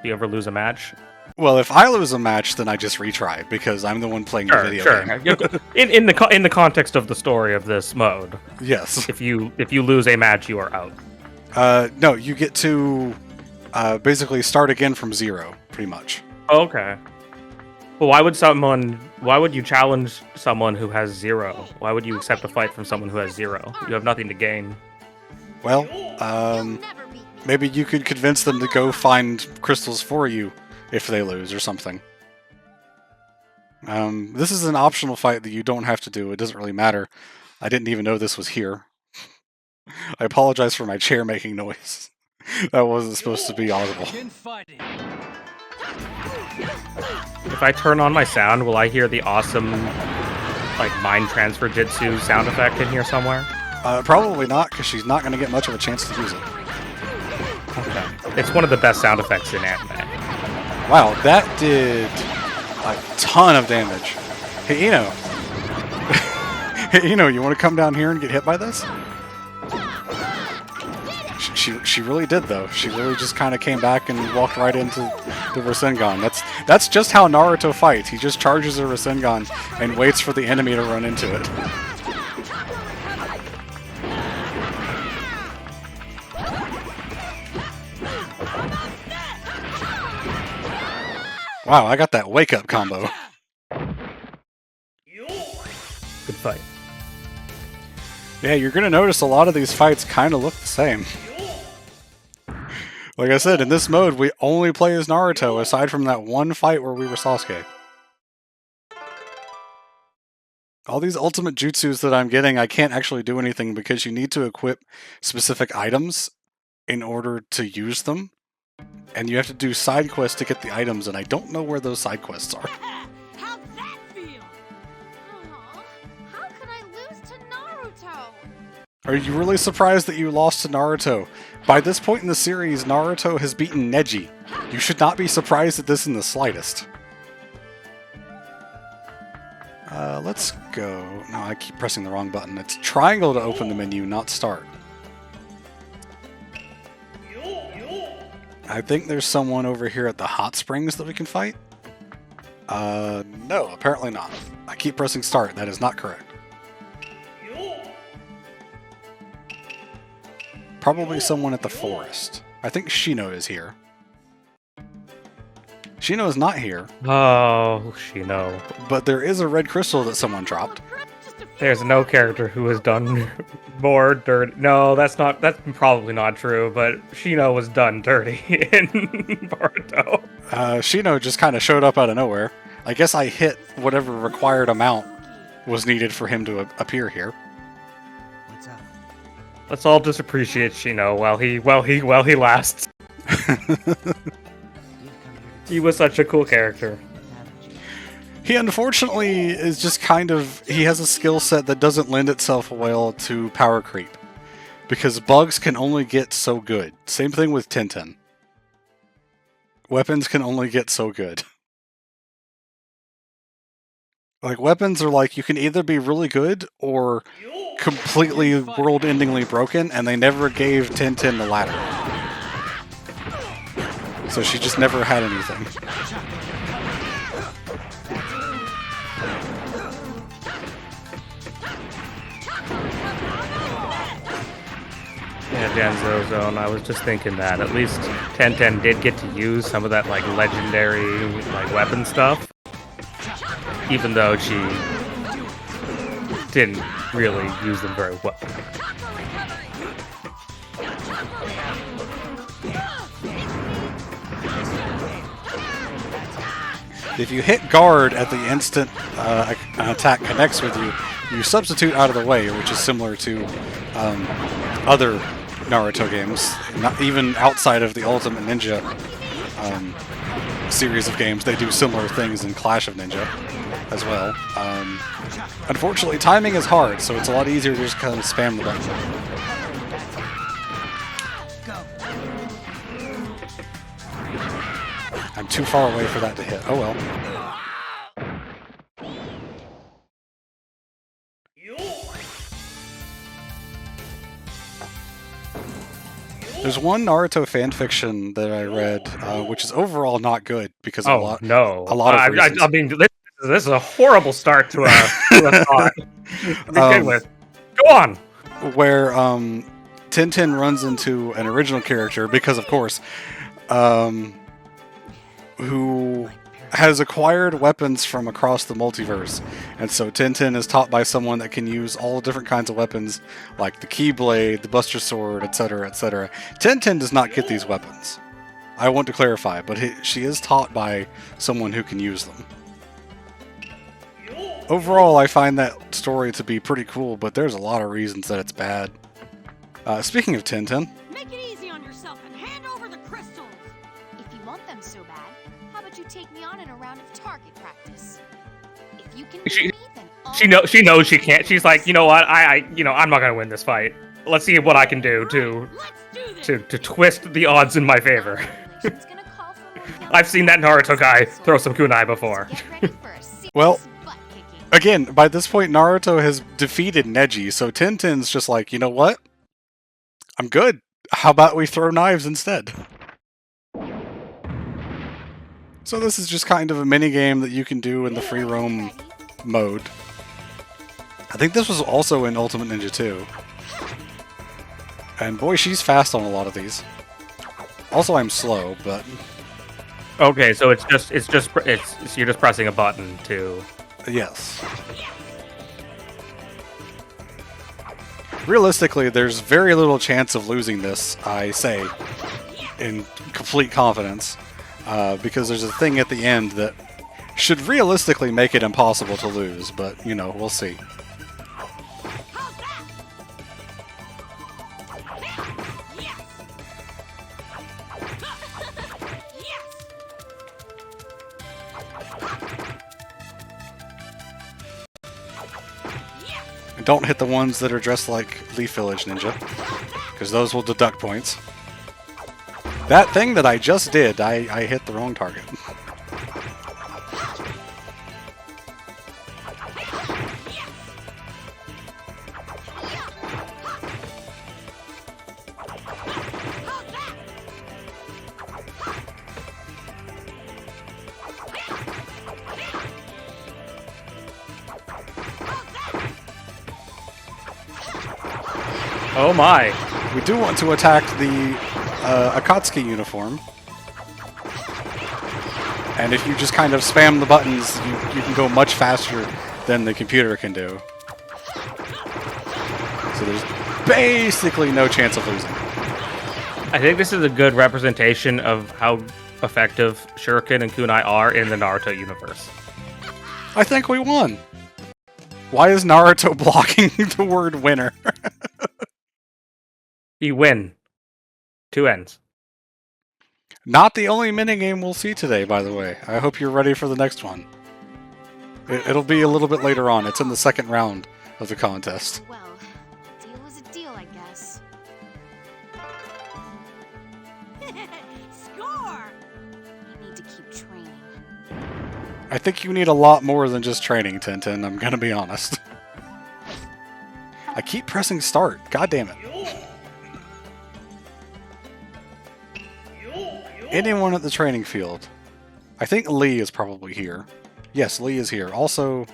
Do you ever lose a match? Well, if I lose a match, then I just retry because I'm the one playing the video game. in the context of the story of this mode, Yes. if you lose a match, you are out. No, you get to basically start again from zero, pretty much. Okay. Well, why would you challenge someone who has 0? Why would you accept a fight from someone who has 0? You have nothing to gain. Well, You'll never beat me. maybe you could convince them to go find crystals for you if they lose or something. This is an optional fight that you don't have to do. It doesn't really matter. I didn't even know this was here. I apologize for my chair making noise. That wasn't supposed to be audible. Begin fighting. If I turn on my sound, will I hear the awesome, like, mind transfer jitsu sound effect in here somewhere? Probably not, because she's not going to get much of a chance to use it. Okay. It's one of the best sound effects in anime. Wow, that did a ton of damage. Hey, Ino. Hey, Ino, you want to come down here and get hit by this? She really did, though. She really just kind of came back and walked right into the Rasengan. That's just how Naruto fights. He just charges a Rasengan and waits for the enemy to run into it. Wow, I got that wake-up combo. Good fight. Yeah, you're going to notice a lot of these fights kind of look the same. Like I said, in this mode, we only play as Naruto, aside from that one fight where we were Sasuke. All these ultimate jutsus that I'm getting, I can't actually do anything because you need to equip specific items in order to use them. And you have to do side quests to get the items, and I don't know where those side quests are. How'd that feel? Aw, how could I lose to Naruto? Are you really surprised that you lost to Naruto? By this point in the series, Naruto has beaten Neji. You should not be surprised at this in the slightest. Let's go... No, I keep pressing the wrong button. It's triangle to open the menu, not start. I think there's someone over here at the hot springs that we can fight. No, apparently not. I keep pressing start. That is not correct. Probably someone at the forest. I think Shino is here. Shino is not here, Oh, Shino. but there is a red crystal that someone dropped. There's no character who has done more dirty. No, that's probably not true, but Shino was done dirty in Naruto. Shino just kind of showed up out of nowhere. I guess I hit whatever required amount was needed for him to appear here. What's up? Let's all just appreciate Shino while he lasts. You've come here He was such a cool character. to challenge. He unfortunately is just kind of... He has a skill set that doesn't lend itself well to power creep. Because bugs can only get so good. Same thing with Tintin. Weapons can only get so good. Like, weapons are like, you can either be really good or completely world-endingly broken, and they never gave Tintin the latter. So she just never had anything. Yeah, Danzo Zone. I was just thinking that at least Tenten did get to use some of that like legendary like weapon stuff, even though she didn't really use them very well. If you hit guard at the instant an attack connects with you, you substitute out of the way, which is similar to other Naruto games, not even outside of the Ultimate Ninja series of games. They do similar things in Clash of Ninja as well. Unfortunately, timing is hard, so it's a lot easier to just kind of spam the button. I'm too far away for that to hit. Oh well. There's one Naruto fanfiction that I read, which is overall not good because of a lot of reasons. I mean, this is a horrible start to a thought. To begin with. Go on. Where Tintin runs into an original character because, of course, who has acquired weapons from across the multiverse. And so Tintin is taught by someone that can use all different kinds of weapons, like the Keyblade, the Buster Sword, etc., etc. Tintin does not get these weapons. I want to clarify, but she is taught by someone who can use them. Overall, I find that story to be pretty cool, but there's a lot of reasons that it's bad. Speaking of Tintin... Make it easy on yourself and hand over the crystals! If you want them so bad, how about you take me on in a round of target practice? If you can beat me, then She knows she can't. She's like, you know what? I'm not gonna win this fight. Let's see what I can do to twist the odds in my favor. I've seen that Naruto guy throw some kunai before. Well, again, by this point, Naruto has defeated Neji, so Tintin's just like, you know what? I'm good. How about we throw knives instead? So this is just kind of a mini-game that you can do in the free roam mode. I think this was also in Ultimate Ninja 2. And boy, she's fast on a lot of these. Also, I'm slow, but... Okay, so you're just pressing a button to... Yes. Realistically, there's very little chance of losing this, I say, in complete confidence, because there's a thing at the end that should realistically make it impossible to lose, but, you know, we'll see. Don't hit the ones that are dressed like Leaf Village Ninja, because those will deduct points. That thing that I just did, I hit the wrong target. Oh my! We do want to attack the Akatsuki uniform. And if you just kind of spam the buttons, you can go much faster than the computer can do. So there's basically no chance of losing. I think this is a good representation of how effective Shuriken and Kunai are in the Naruto universe. I think we won! Why is Naruto blocking the word winner? You win. 2 ends. Not the only minigame we'll see today, by the way. I hope you're ready for the next one. It'll be a little bit later on. It's in the second round of the contest. Well, a deal is a deal, I guess. Score! I need to keep training. I think you need a lot more than just training, Tintin. I'm gonna be honest. I keep pressing start. God damn it. Anyone at the training field? I think Lee is probably here. Yes, Lee is here. Also,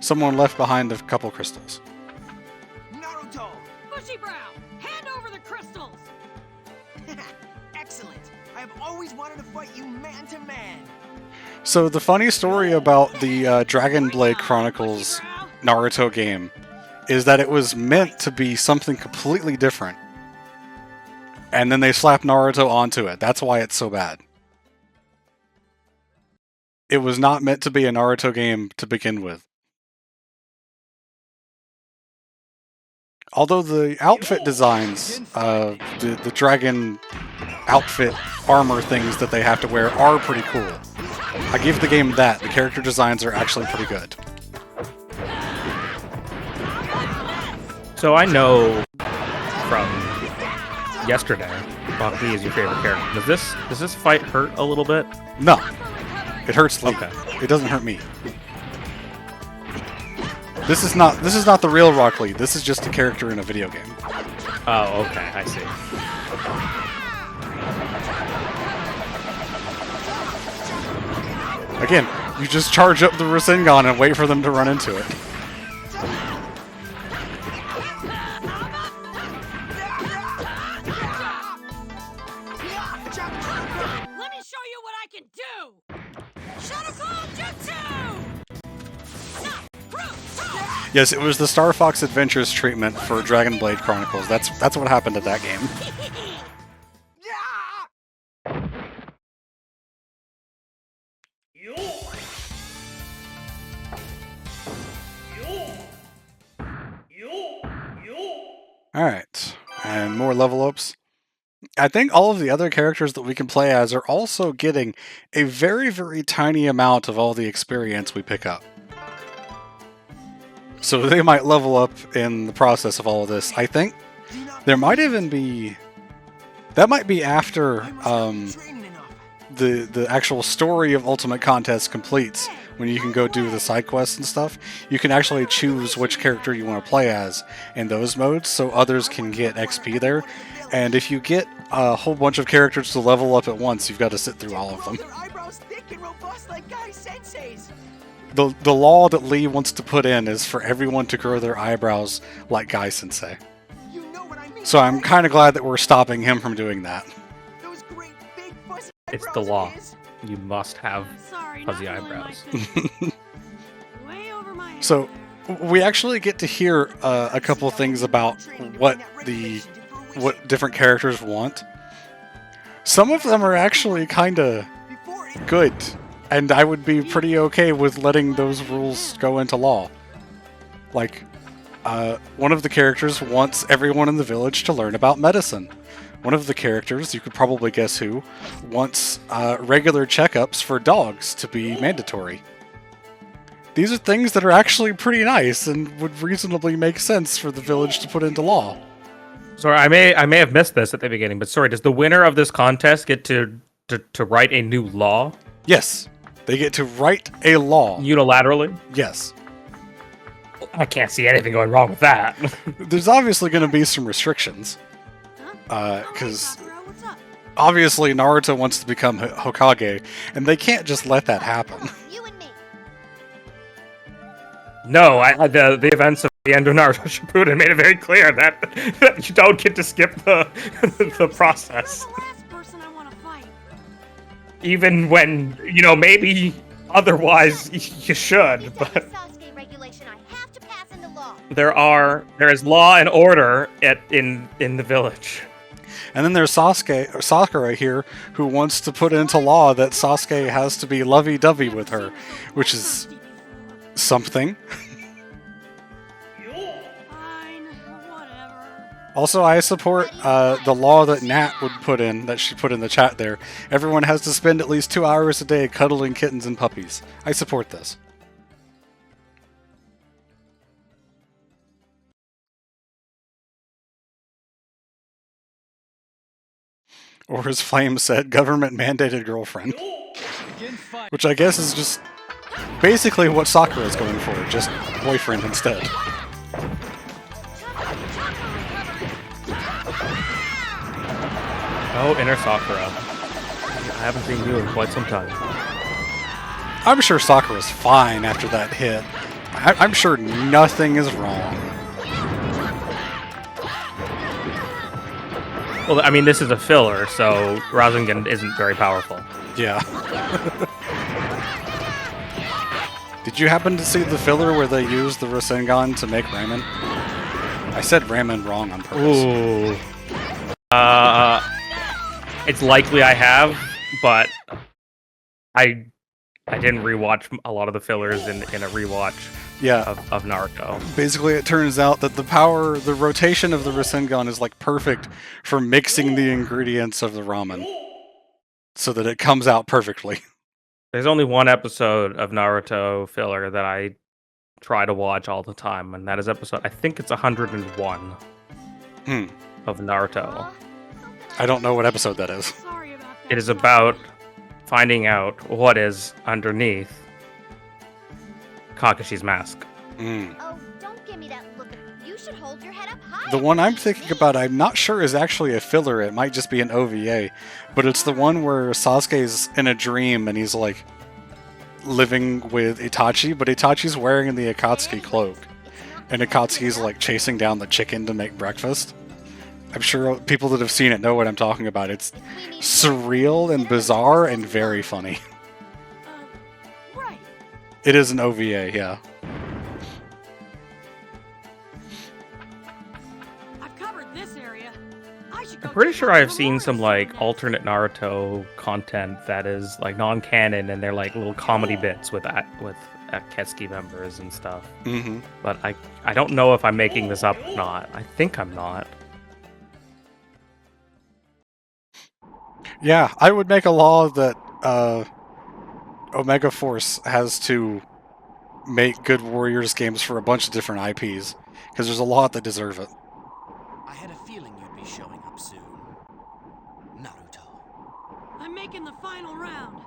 someone left behind a couple crystals. Naruto! Bushy Brow, hand over the crystals! Excellent! I have always wanted to fight you man to man! So the funny story about the Dragon Blade Chronicles Naruto game is that it was meant to be something completely different. And then they slapped Naruto onto it. That's why it's so bad. It was not meant to be a Naruto game to begin with. Although the outfit designs, the dragon outfit armor things that they have to wear are pretty cool. I give the game that. The character designs are actually pretty good. So I know from yesterday, Bob B is your favorite character. Does this fight hurt a little bit? No, it hurts Lee. Okay. It doesn't hurt me. This is not the real Rock Lee. This is just a character in a video game. Oh, okay, I see. Again, you just charge up the Rasengan and wait for them to run into it. Let me show you what I can do! Shuttle Jutsu! Yes, it was the Star Fox Adventures treatment for Dragon Blade Chronicles. That's what happened at that game. Alright, and more level ups. I think all of the other characters that we can play as are also getting a very, very tiny amount of all the experience we pick up. So they might level up in the process of all of this. I think there might even be... That might be after the actual story of Ultimate Contest completes, when you can go do the side quests and stuff. You can actually choose which character you want to play as in those modes, so others can get XP there. And if you get a whole bunch of characters to level up at once, you've got to sit through all of them. The law that Lee wants to put in is for everyone to grow their eyebrows like Guy Sensei. So I'm kind of glad that we're stopping him from doing that. It's the law. You must have Sorry, fuzzy not really my eyebrows. thing. Way over my head So there. we actually get to hear a couple of things about what different characters want. Some of them are actually kind of good, and I would be pretty okay with letting those rules go into law. Like, one of the characters wants everyone in the village to learn about medicine. One of the characters, you could probably guess who, wants regular checkups for dogs to be mandatory. These are things that are actually pretty nice and would reasonably make sense for the village to put into law. Sorry, I may have missed this at the beginning, but sorry, does the winner of this contest get to write a new law Yes, they get to write a law. unilaterally? Yes. I can't see anything going wrong with that. There's obviously going to be some restrictions. Huh? Because Sakura, what's up? obviously Naruto wants to become Hokage, and they can't just let that happen. You and me. No, the events of the end of Naruto Shippuden made it very clear that you don't get to skip the the process, You're the last person I want to fight. even when maybe otherwise you should. Is that But a Sasuke regulation I have to pass into law? there is law and order in the village. And then there's Sakura here, who wants to put into law that Sasuke has to be lovey-dovey with her, which is something. Fine, whatever. Also, I support the law that Nat would put in, that she put in the chat there. Everyone has to spend at least 2 hours a day cuddling kittens and puppies. I support this. Or as Flame said, government-mandated girlfriend. Which I guess is just basically what Sakura is going for, just boyfriend instead. Oh, inner Sakura. I haven't seen you in quite some time. I'm sure Sakura's fine after that hit. I'm sure nothing is wrong. Well, I mean, this is a filler, so Rasengan isn't very powerful. Yeah. Did you happen to see the filler where they used the Rasengan to make ramen? I said ramen wrong on purpose. Ooh. It's likely I have, but I I didn't rewatch a lot of the fillers in a rewatch Yeah. of Naruto. Basically, it turns out that the rotation of the Rasengan is like perfect for mixing the ingredients of the ramen so that it comes out perfectly. There's only one episode of Naruto filler that I try to watch all the time, and that is episode, I think it's 101 of Naruto. I don't know what episode that is. Sorry about that. It is about finding out what is underneath Kakashi's mask. Oh, don't give me that look. You should hold your head up high. The one I'm thinking about, I'm not sure is actually a filler. It might just be an OVA, but it's the one where Sasuke's in a dream and he's like living with Itachi, but Itachi's wearing the Akatsuki cloak, and Akatsuki's like chasing down the chicken to make breakfast. I'm sure people that have seen it know what I'm talking about. It's surreal and bizarre and very funny. Right. It is an OVA, yeah. I've covered this area. I should go I'm pretty check sure out I've seen some Preliminaries like next. alternate Naruto content that is like non-canon, and they're like little comedy bits with Akatsuki members and stuff. Mm-hmm. But I don't know if I'm making this up or not. I think I'm not. Yeah, I would make a law that Omega Force has to make Good Warriors games for a bunch of different IPs, because there's a lot that deserve it. I had a feeling you'd be showing up soon. Naruto. I'm making the final round.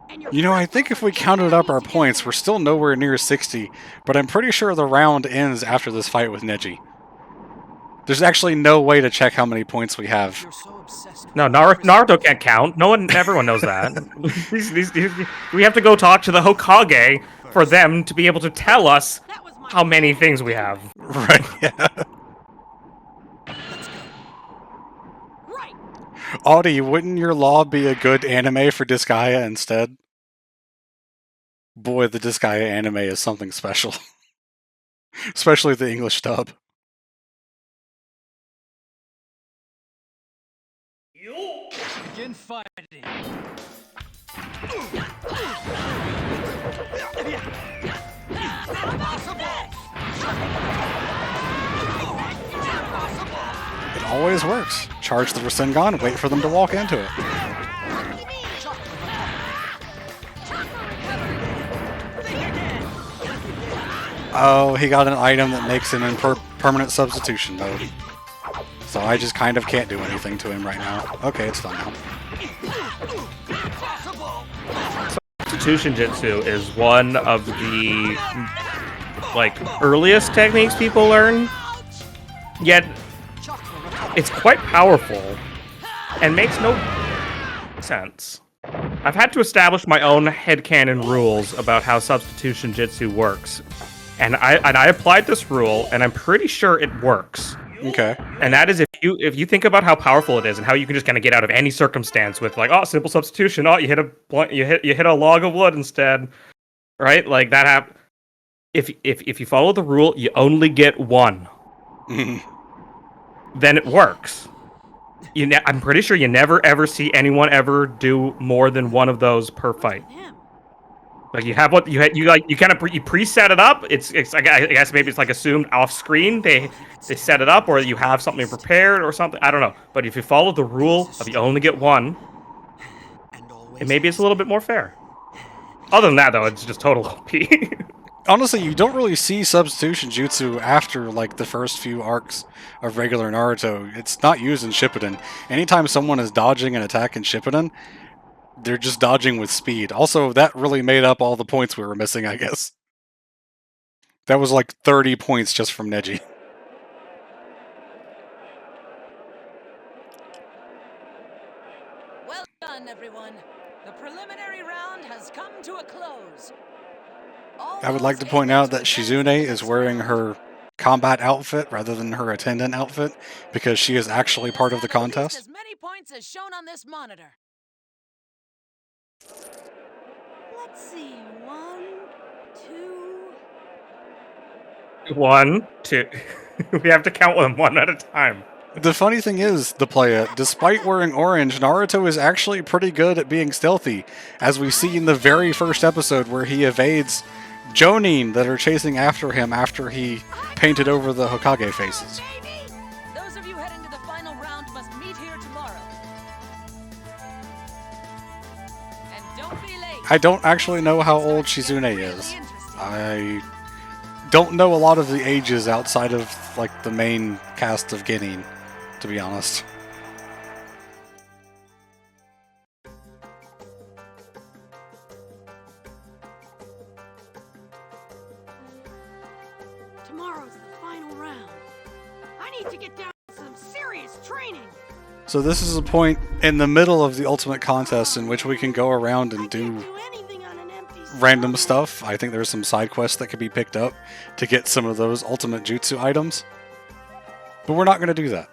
And You know, I think if we counted up our points, we're still nowhere near 60, but I'm pretty sure the round ends after this fight with Neji. There's actually no way to check how many points we have. You're so obsessed with No, the Naruto can't count. Everyone knows that. We have to go talk to the Hokage for them to be able to tell us That was my how many things we have. Right, yeah. Right. Audie, wouldn't your law be a good anime for Disgaea instead? Boy, the Disgaea anime is something special. Especially the English dub. Begin fighting. It always works. Charge the Rasengan, wait for them to walk into it. Oh, he got an item that makes him in permanent substitution mode. So I just kind of can't do anything to him right now. Okay, it's done now. Substitution Jutsu is one of the like earliest techniques people learn. Yet it's quite powerful and makes no sense. I've had to establish my own headcanon rules about how substitution Jutsu works. And I applied this rule, and I'm pretty sure it works. Okay. And that is if you think about how powerful it is and how you can just kind of get out of any circumstance with like, oh, simple substitution. Oh, you hit a log of wood instead, right? Like that If you follow the rule, you only get one. Then it works. I'm pretty sure you never ever see anyone ever do more than one of those per fight. Him. Like you have what you preset it up. It's I guess maybe it's like assumed off screen. They set it up, or you have something prepared or something. I don't know. But if you follow the rule of you only get one, and maybe it's a little bit more fair. Other than that, though, it's just total OP. Honestly, you don't really see substitution jutsu after like the first few arcs of regular Naruto. It's not used in Shippuden. Anytime someone is dodging an attack in Shippuden, they're just dodging with speed. Also, that really made up all the points we were missing, I guess. That was like 30 points just from Neji. Well done, everyone. The preliminary round has come to a close. I would like to point out that Shizune is wearing her combat outfit rather than her attendant outfit because she is actually part of the contest. As many points as shown on this monitor. Let's see. 1, 2. 1, 2. We have to count them one at a time. The funny thing is, the playa, despite wearing orange, Naruto is actually pretty good at being stealthy, as we see in the very first episode where he evades Jonin that are chasing after him after he painted over the Hokage faces. Those of you heading to the final round must meet here tomorrow. And don't be late. I don't actually know how old Shizune is. I don't know a lot of the ages outside of like the main cast of Genin, to be honest. Tomorrow's the final round. I need to get down to some serious training. So this is a point in the middle of the ultimate contest in which we can go around and I can't do do anything on an empty random stuff. I think there's some side quests that could be picked up to get some of those ultimate jutsu items. But we're not going to do that.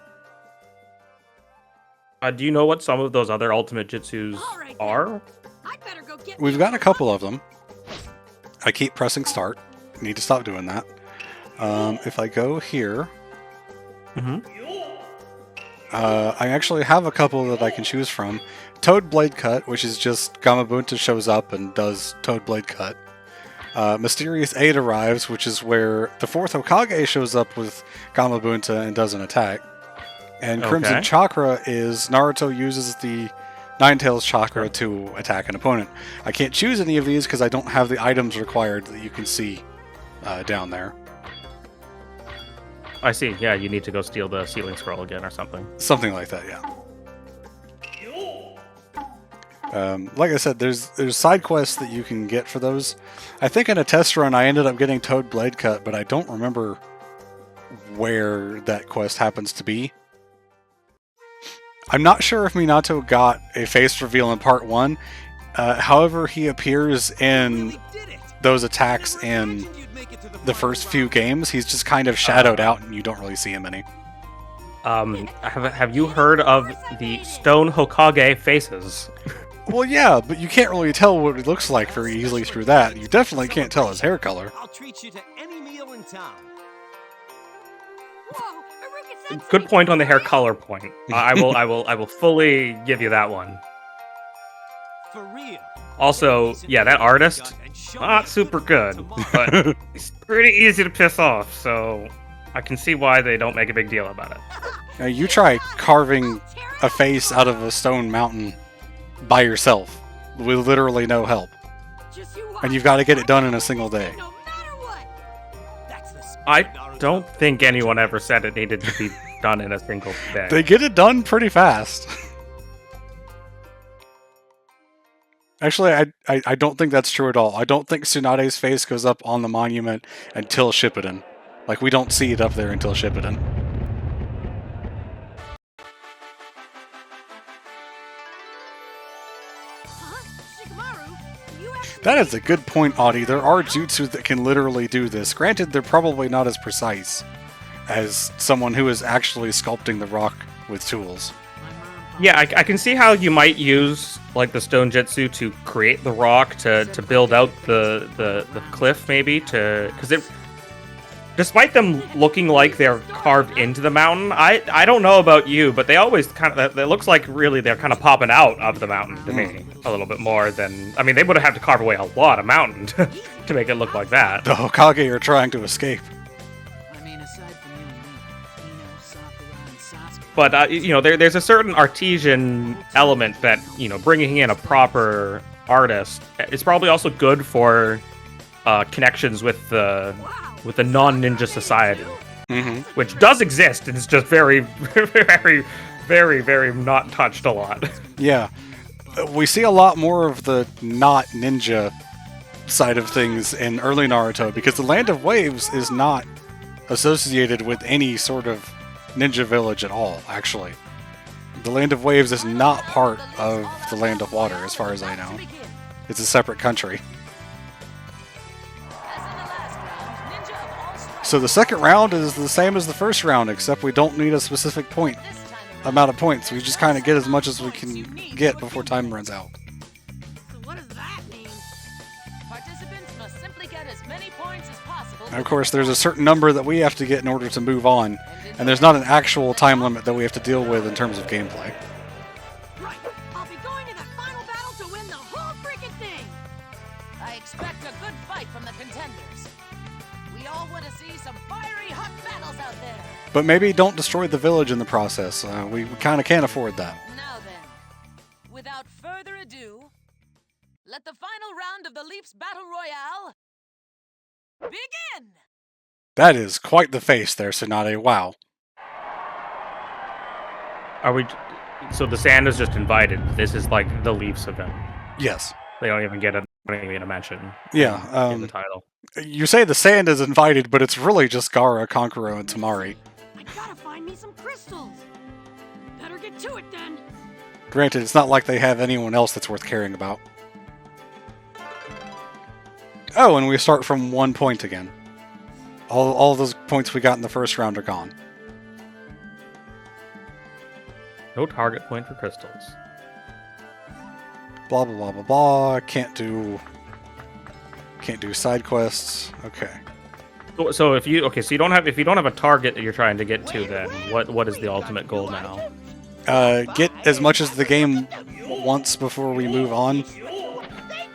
Do you know what some of those other ultimate jutsus All right, then. are? I better go get We've got a couple of them. I keep pressing start. Need to stop doing that. If I go here, I actually have a couple that I can choose from. Toad Blade Cut, which is just Gamabunta shows up and does Toad Blade Cut. Mysterious Aid arrives, which is where the 4th Hokage shows up with Gamabunta and does an attack. And Crimson Okay. Chakra is Naruto uses the Ninetales Chakra to attack an opponent. I can't choose any of these because I don't have the items required that you can see down there. I see. Yeah, you need to go steal the ceiling scroll again or something. Something like that, yeah. Like I said, there's side quests that you can get for those. I think in a test run I ended up getting Toad Blade Cut, but I don't remember where that quest happens to be. I'm not sure if Minato got a face reveal in part 1. However, he appears in those attacks in the first few games. He's just kind of shadowed out and you don't really see him any. Have you heard of the Stone Hokage faces? Well, yeah, but you can't really tell what he looks like very easily through that. You definitely can't tell his hair color. I'll treat you to any meal in town. Whoa, Iruka-sensei! Good point on the hair color point. I will fully give you that one. For real. Also, yeah, that artist, not super good, but it's pretty easy to piss off, so I can see why they don't make a big deal about it. Now, you try carving a face out of a stone mountain by yourself with literally no help. Just you watch. And you've got to get it done in a single day. No matter what. That's the spirit, I Naruto. don't think anyone ever said it needed to be done in a single day. They get it done pretty fast. Actually, I don't think that's true at all. I don't think Tsunade's face goes up on the monument until Shippuden. Like, we don't see it up there until Shippuden. Huh? Shikamaru, you have That is a good point, Audie. There are jutsu that can literally do this. Granted, they're probably not as precise as someone who is actually sculpting the rock with tools. Yeah, I can see how you might use like the stone jutsu to create the rock to build out the cliff, maybe because it. Despite them looking like they're carved into the mountain, I don't know about you, but they always kind of it looks like really they're kind of popping out of the mountain to me a little bit more than I mean they would have had to carve away a lot of mountain to make it look like that. The Hokage are trying to escape. I mean, aside from you and me, Ino, Sakura, and Sasuke. But there's a certain artesian element that bringing in a proper artist is probably also good for connections with the non-ninja society, which does exist and is just very, very, very, very not touched a lot. Yeah. We see a lot more of the not ninja side of things in early Naruto because the Land of Waves is not associated with any sort of ninja village at all, actually. The Land of Waves is not part of the Land of Water, as far as I know. It's a separate country. So the second round is the same as the first round, except we don't need a specific amount of points. We just kind of get as much as we can get before time runs out. So what does that mean? Participants must simply get as many points as possible. And of course, there's a certain number that we have to get in order to move on, and there's not an actual time limit that we have to deal with in terms of gameplay. Right. I'll be going to that final battle to win the whole freaking thing. I expect a good fight from the contenders. We all want to see some fiery hot battles out there. But maybe don't destroy the village in the process. We kind of can't afford that. Now then, without further ado, let the final round of the Leaps Battle Royale begin! That is quite the face there, Tsunade. Wow. Are we? So the Sand is just invited. This is like the Leafs event. Yes. They don't even get a mention. Yeah. In the title. You say the Sand is invited, but it's really just Gara, Konkuro, and Tamari. I gotta find me some crystals. Better get to it then. Granted, it's not like they have anyone else that's worth caring about. Oh, and we start from 1 point again. All those points we got in the first round are gone. No target point for crystals. Blah blah blah blah blah. Can't do side quests. Okay. So if you so you don't have a target that you're trying to get to, then what is the ultimate goal now? Get as much as the game wants before we move on.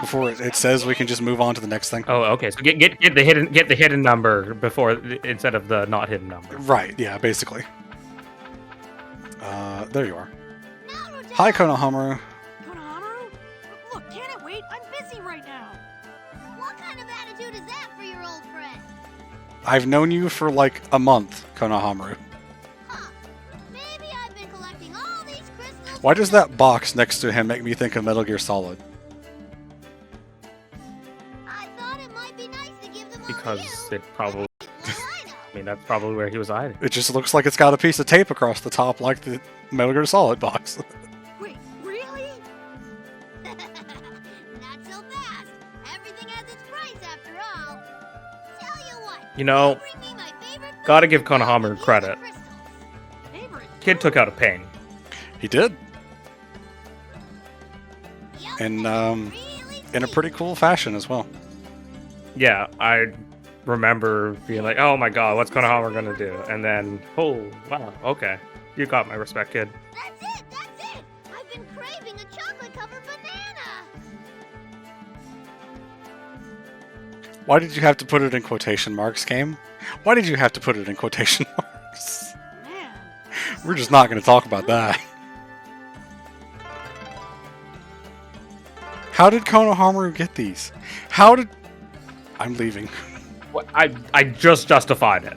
Before it says we can just move on to the next thing. Oh, okay. So get the hidden number before instead of the not hidden number. Right. Yeah. Basically. There you are. Hi, Konohamaru. Konohamaru? Look, can it wait? I'm busy right now. What kind of attitude is that for your old friend? I've known you for like a month, Konohamaru. Huh. Maybe I've been collecting all these crystals. Why does that box next to him make me think of Metal Gear Solid? I thought it might be nice to give them all Because to you. it probably. Well, I know. I mean, that's probably where he was hiding. It just looks like it's got a piece of tape across the top, like the Metal Gear Solid box. Wait, really? Not so fast. Everything has its price after all. Tell you what. You know, Bring me my favorite food gotta give and Konohamaru use the credit. crystals. Favorite? Kid took out a pain. He did, Yep, and really in a sweet. pretty cool fashion as well. Yeah, I remember being like, "Oh my god, what's Konohamaru gonna do?" And then, oh wow, okay, you got my respect, kid. That's it. That's it. I've been craving a chocolate-covered banana. Why did you have to put it in quotation marks, game? Why did you have to put it in quotation marks? Man. We're just not going to talk about that. How did Konohamaru get these? How did... I'm leaving. What- I just justified it.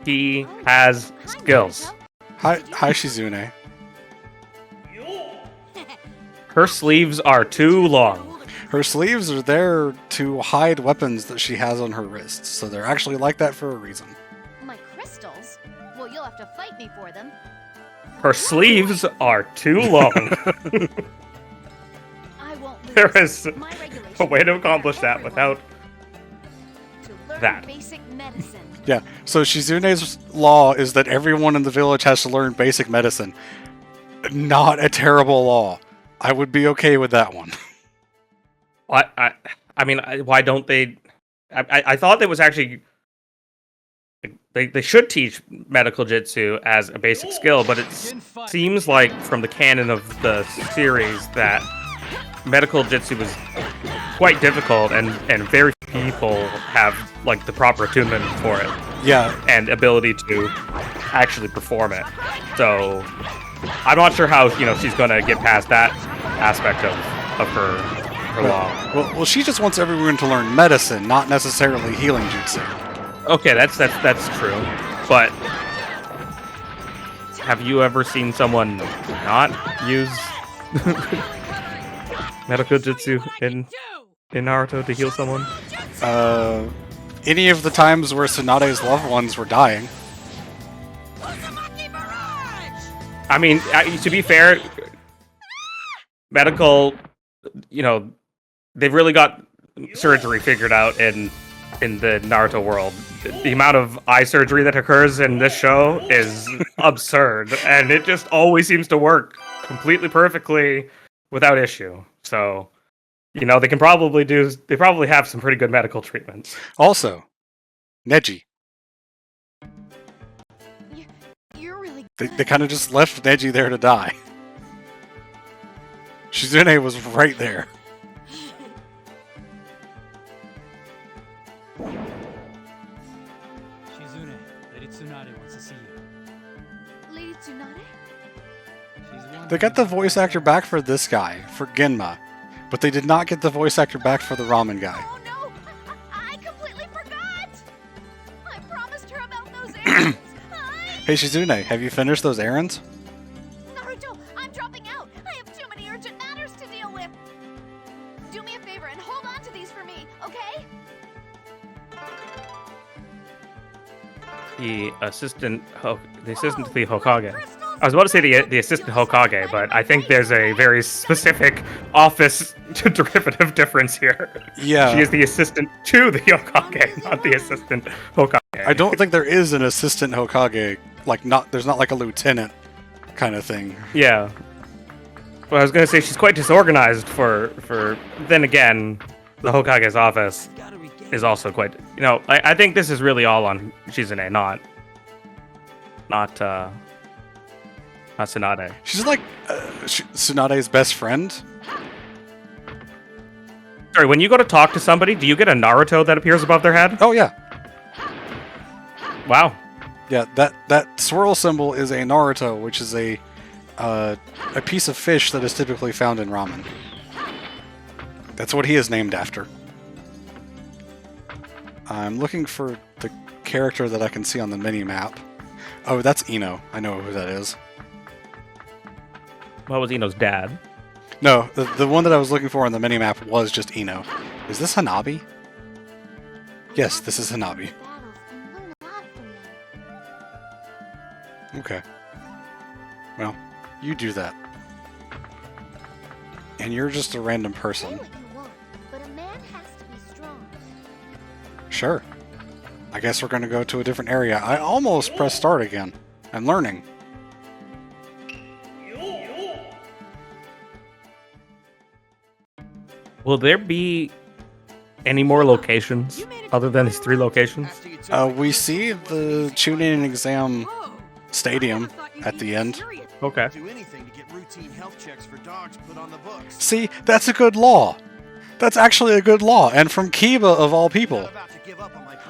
He has Hi, skills. Naruto. Hi Shizune. Her sleeves are too long. Her sleeves are there to hide weapons that she has on her wrists, so they're actually like that for a reason. My crystals? Well, you'll have to fight me for them. Her sleeves are too long. I won't lose. There is My regulations a way to require accomplish that everyone without to learn that. basic medicine. Yeah, so Shizune's law is that everyone in the village has to learn basic medicine. Not a terrible law. I would be okay with that one. I mean, why don't they? I thought there was actually they should teach medical jitsu as a basic skill, but it seems like from the canon of the series that medical jitsu was quite difficult, and very few people have like the proper attunement for it Yeah, and ability to actually perform it. So I'm not sure how she's gonna get past that aspect of her law. well, she just wants everyone to learn medicine, not necessarily healing jutsu. Okay, that's true. But have you ever seen someone not use medical jutsu in Naruto to heal someone? Any of the times where Tsunade's loved ones were dying. Uzumaki Barrage! I mean, to be fair, medical, they've really got surgery figured out in the Naruto world. The amount of eye surgery that occurs in this show is absurd, and it just always seems to work completely perfectly without issue. So, you know, they probably have some pretty good medical treatments. Also, Neji. You're really They good. kind of just left Neji there to die. Shizune was right there. Shizune, Lady Tsunade wants to see you. Lady Tsunade? They got the voice actor back for this guy, for Genma, but they did not get the voice actor back for the ramen guy. Oh no! I completely forgot! I promised her about those errands! Hey Shizune, have you finished those errands? Naruto, I'm dropping out! I have too many urgent matters to deal with! Do me a favor and hold on to these for me, okay? The assistant to the Hokage. I was about to say the assistant Hokage, but I think there's a very specific office derivative difference here. Yeah. She is the assistant to the Hokage, not the assistant Hokage. I don't think there is an assistant Hokage. There's not like a lieutenant kind of thing. Yeah. Well, I was gonna say she's quite disorganized for. Then again, the Hokage's office is also quite. You know, I think this is really all on Shizune, not Tsunade. She's like Tsunade's best friend. Sorry, when you go to talk to somebody, do you get a Naruto that appears above their head? Oh yeah, Wow. yeah. That swirl symbol is a Naruto, which is a piece of fish that is typically found in ramen. That's what he is named after. I'm looking for the character that I can see on the mini map. Oh, that's Ino. I know who that is. What was Ino's dad? No, the one that I was looking for on the minimap was just Ino. Is this Hanabi? Yes, this is Hanabi. Okay. Well, you do that. And you're just a random person. Sure. I guess we're gonna go to a different area. I almost pressed start again. I'm learning. Will there be any more locations other than these 3 locations? We see the Chunin exam stadium at the end. Okay. Do anything to get routine health checks for dogs put on the books. See, that's a good law. That's actually a good law, and from Kiba of all people.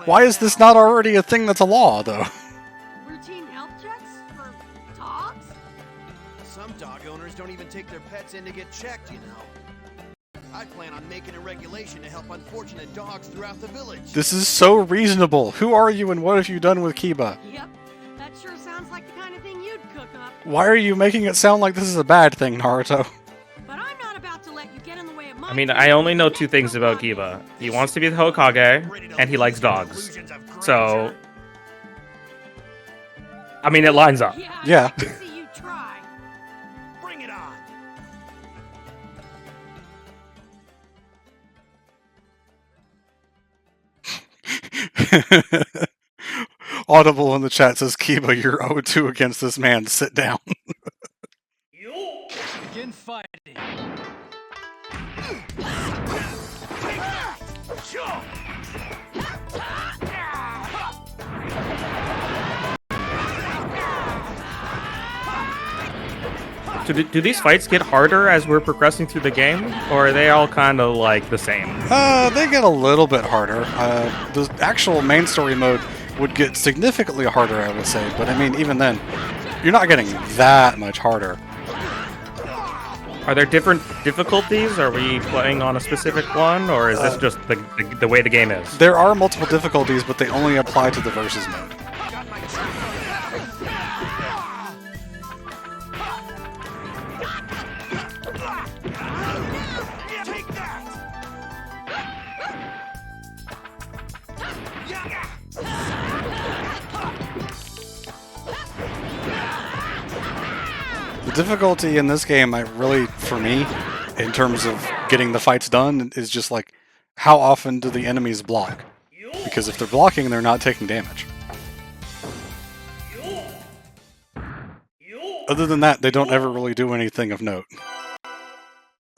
Why is this not already a thing that's a law, though? Routine health checks for dogs? Some dog owners don't even take their pets in to get checked, you know. I plan on making a regulation to help unfortunate dogs throughout the village. This is so reasonable. Who are you and what have you done with Kiba? Yep, that sure sounds like the kind of thing you'd cook up. Why are you making it sound like this is a bad thing, Naruto? But I'm not about to let you get in the way of my... I mean, I only know 2 things about Kiba. He wants to be the Hokage, and he likes dogs. So, I mean, it lines up. Yeah. I can see you try. Bring it on. Audible in the chat says, Kiba, you're 0-2 against this man. Sit down. Begin fighting. Do these fights get harder as we're progressing through the game, or are they all kind of like the same? They get a little bit harder. The actual main story mode would get significantly harder, I would say. But I mean, even then, you're not getting that much harder. Are there different difficulties? Are we playing on a specific one, or is this just the way the game is? There are multiple difficulties, but they only apply to the versus mode. The difficulty in this game, for me, in terms of getting the fights done, is just like, how often do the enemies block? Because if they're blocking, they're not taking damage. Other than that, they don't ever really do anything of note.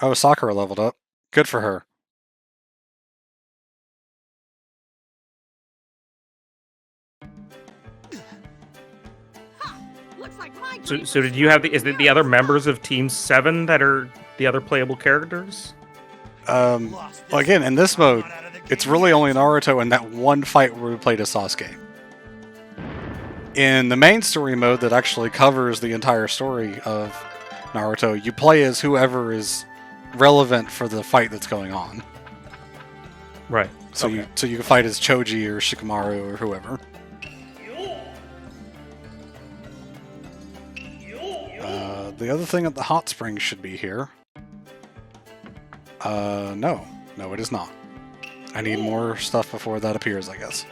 Oh, Sakura leveled up. Good for her. Looks like my So did you have is it the other members of Team 7 that are the other playable characters? Well, again, in this mode, it's really only Naruto and that one fight where we played as Sasuke. In the main story mode that actually covers the entire story of Naruto, you play as whoever is relevant for the fight that's going on. Right. So you can fight as Choji or Shikamaru or whoever. The other thing at the hot springs should be here. No, it is not. I need more stuff before that appears, I guess.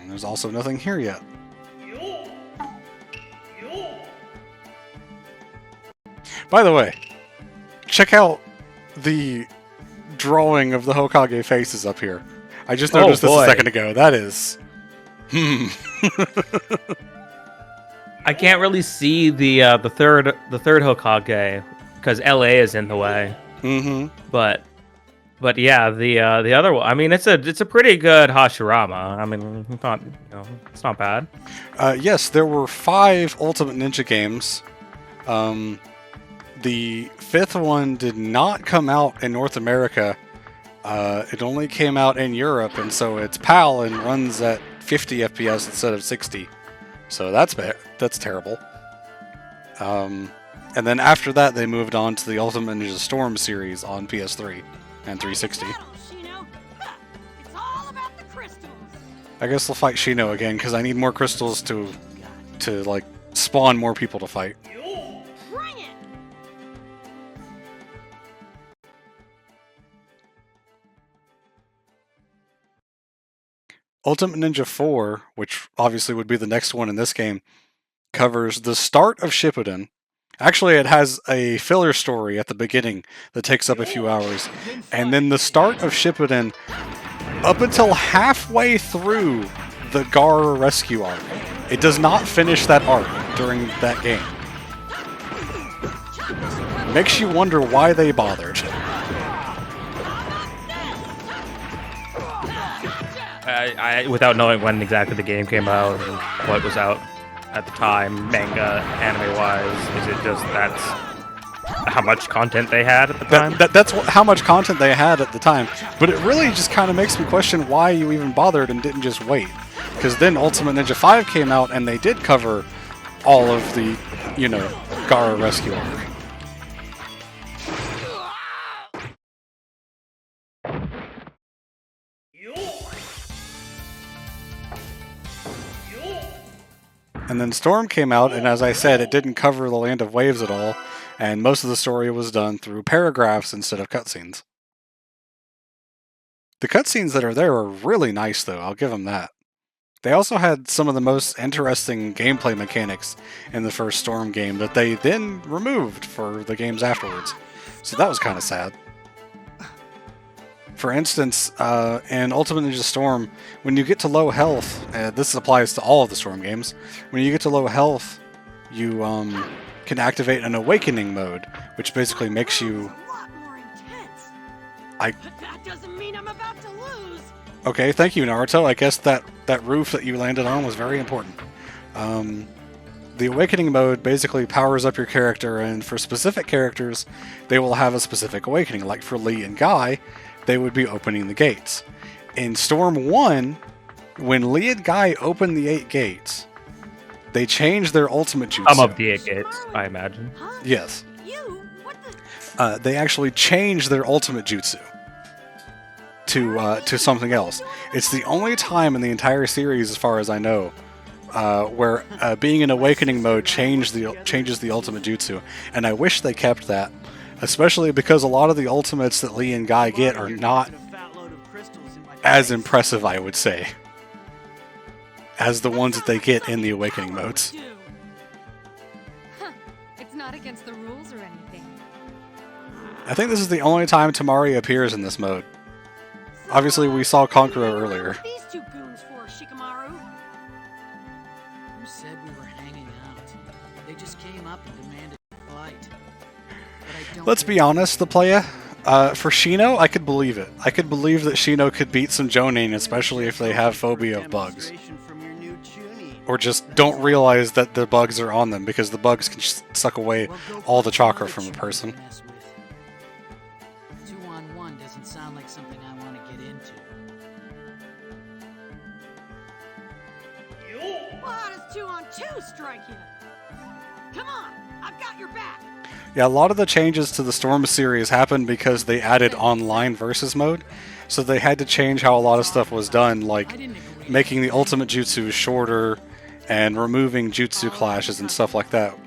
And there's also nothing here yet. By the way, check out the drawing of the Hokage faces up here. I just noticed this a second ago. That is... I can't really see the third Hokage because LA is in the way. Mm-hmm. But yeah, the other one. I mean, it's a pretty good Hashirama. I mean, it's not bad. Yes, there were 5 Ultimate Ninja games. The 5th one did not come out in North America. It only came out in Europe, and so it's PAL and runs at 50 FPS instead of 60. So that's bad. That's terrible. And then after that, they moved on to the Ultimate Ninja Storm series on PS3 and 360. It's all about the crystals. I guess we'll fight Shino again because I need more crystals to like spawn more people to fight. Bring it. Ultimate Ninja 4, which obviously would be the next one in this game, covers the start of Shippuden. Actually, it has a filler story at the beginning that takes up a few hours, and then the start of Shippuden up until halfway through the Gar rescue arc. It does not finish that arc during that game. Makes you wonder why they bothered. I without knowing when exactly the game came out and what was out at the time, manga, anime-wise, is it just that's how much content they had at the time? That's how much content they had at the time. But it really just kind of makes me question why you even bothered and didn't just wait. Because then Ultimate Ninja 5 came out and they did cover all of the, Gaara rescue arc. And then Storm came out, and as I said, it didn't cover the Land of Waves at all, and most of the story was done through paragraphs instead of cutscenes. The cutscenes that are there are really nice, though, I'll give them that. They also had some of the most interesting gameplay mechanics in the first Storm game that they then removed for the games afterwards. So that was kind of sad. For instance, in Ultimate Ninja Storm, when you get to low health, this applies to all of the Storm games, when you get to low health, you can activate an awakening mode, which basically makes you... A lot more intense. I... But that doesn't mean I'm about to lose. Okay, thank you, Naruto. I guess that roof that you landed on was very important. The awakening mode basically powers up your character, and for specific characters, they will have a specific awakening. Like for Lee and Guy, they would be opening the gates. In Storm 1, when Lee and Guy opened the 8 gates, they changed their ultimate jutsu. Some of the 8 gates, I imagine. Huh? Yes. You? What the? They actually changed their ultimate jutsu to something else. It's the only time in the entire series, as far as I know, where being in awakening mode changes the ultimate jutsu, and I wish they kept that, especially because a lot of the ultimates that Lee and Guy get are not as impressive, I would say, as the ones that they get in the awakening modes. Huh. It's not against the rules or anything. I think this is the only time Tamari appears in this mode. Obviously, we saw Kankuro earlier. These two goons for Shikamaru. I'm said we were hanging out. They just came up and demanded a fight. But I don't Let's be honest, the playa. For Shino, I could believe it. I could believe that Shino could beat some Jonin, especially if they have phobia of bugs. From your new tuning. Or just don't realize that the bugs are on them, because the bugs can suck away all the chakra from a person. 2-on-1 doesn't sound like something I want to get into. Well, how does 2-on-2 strike you? Come on, I've got your back. Yeah, a lot of the changes to the Storm series happened because they added online versus mode, so they had to change how a lot of stuff was done, like making the ultimate jutsu shorter and removing jutsu clashes and stuff like that.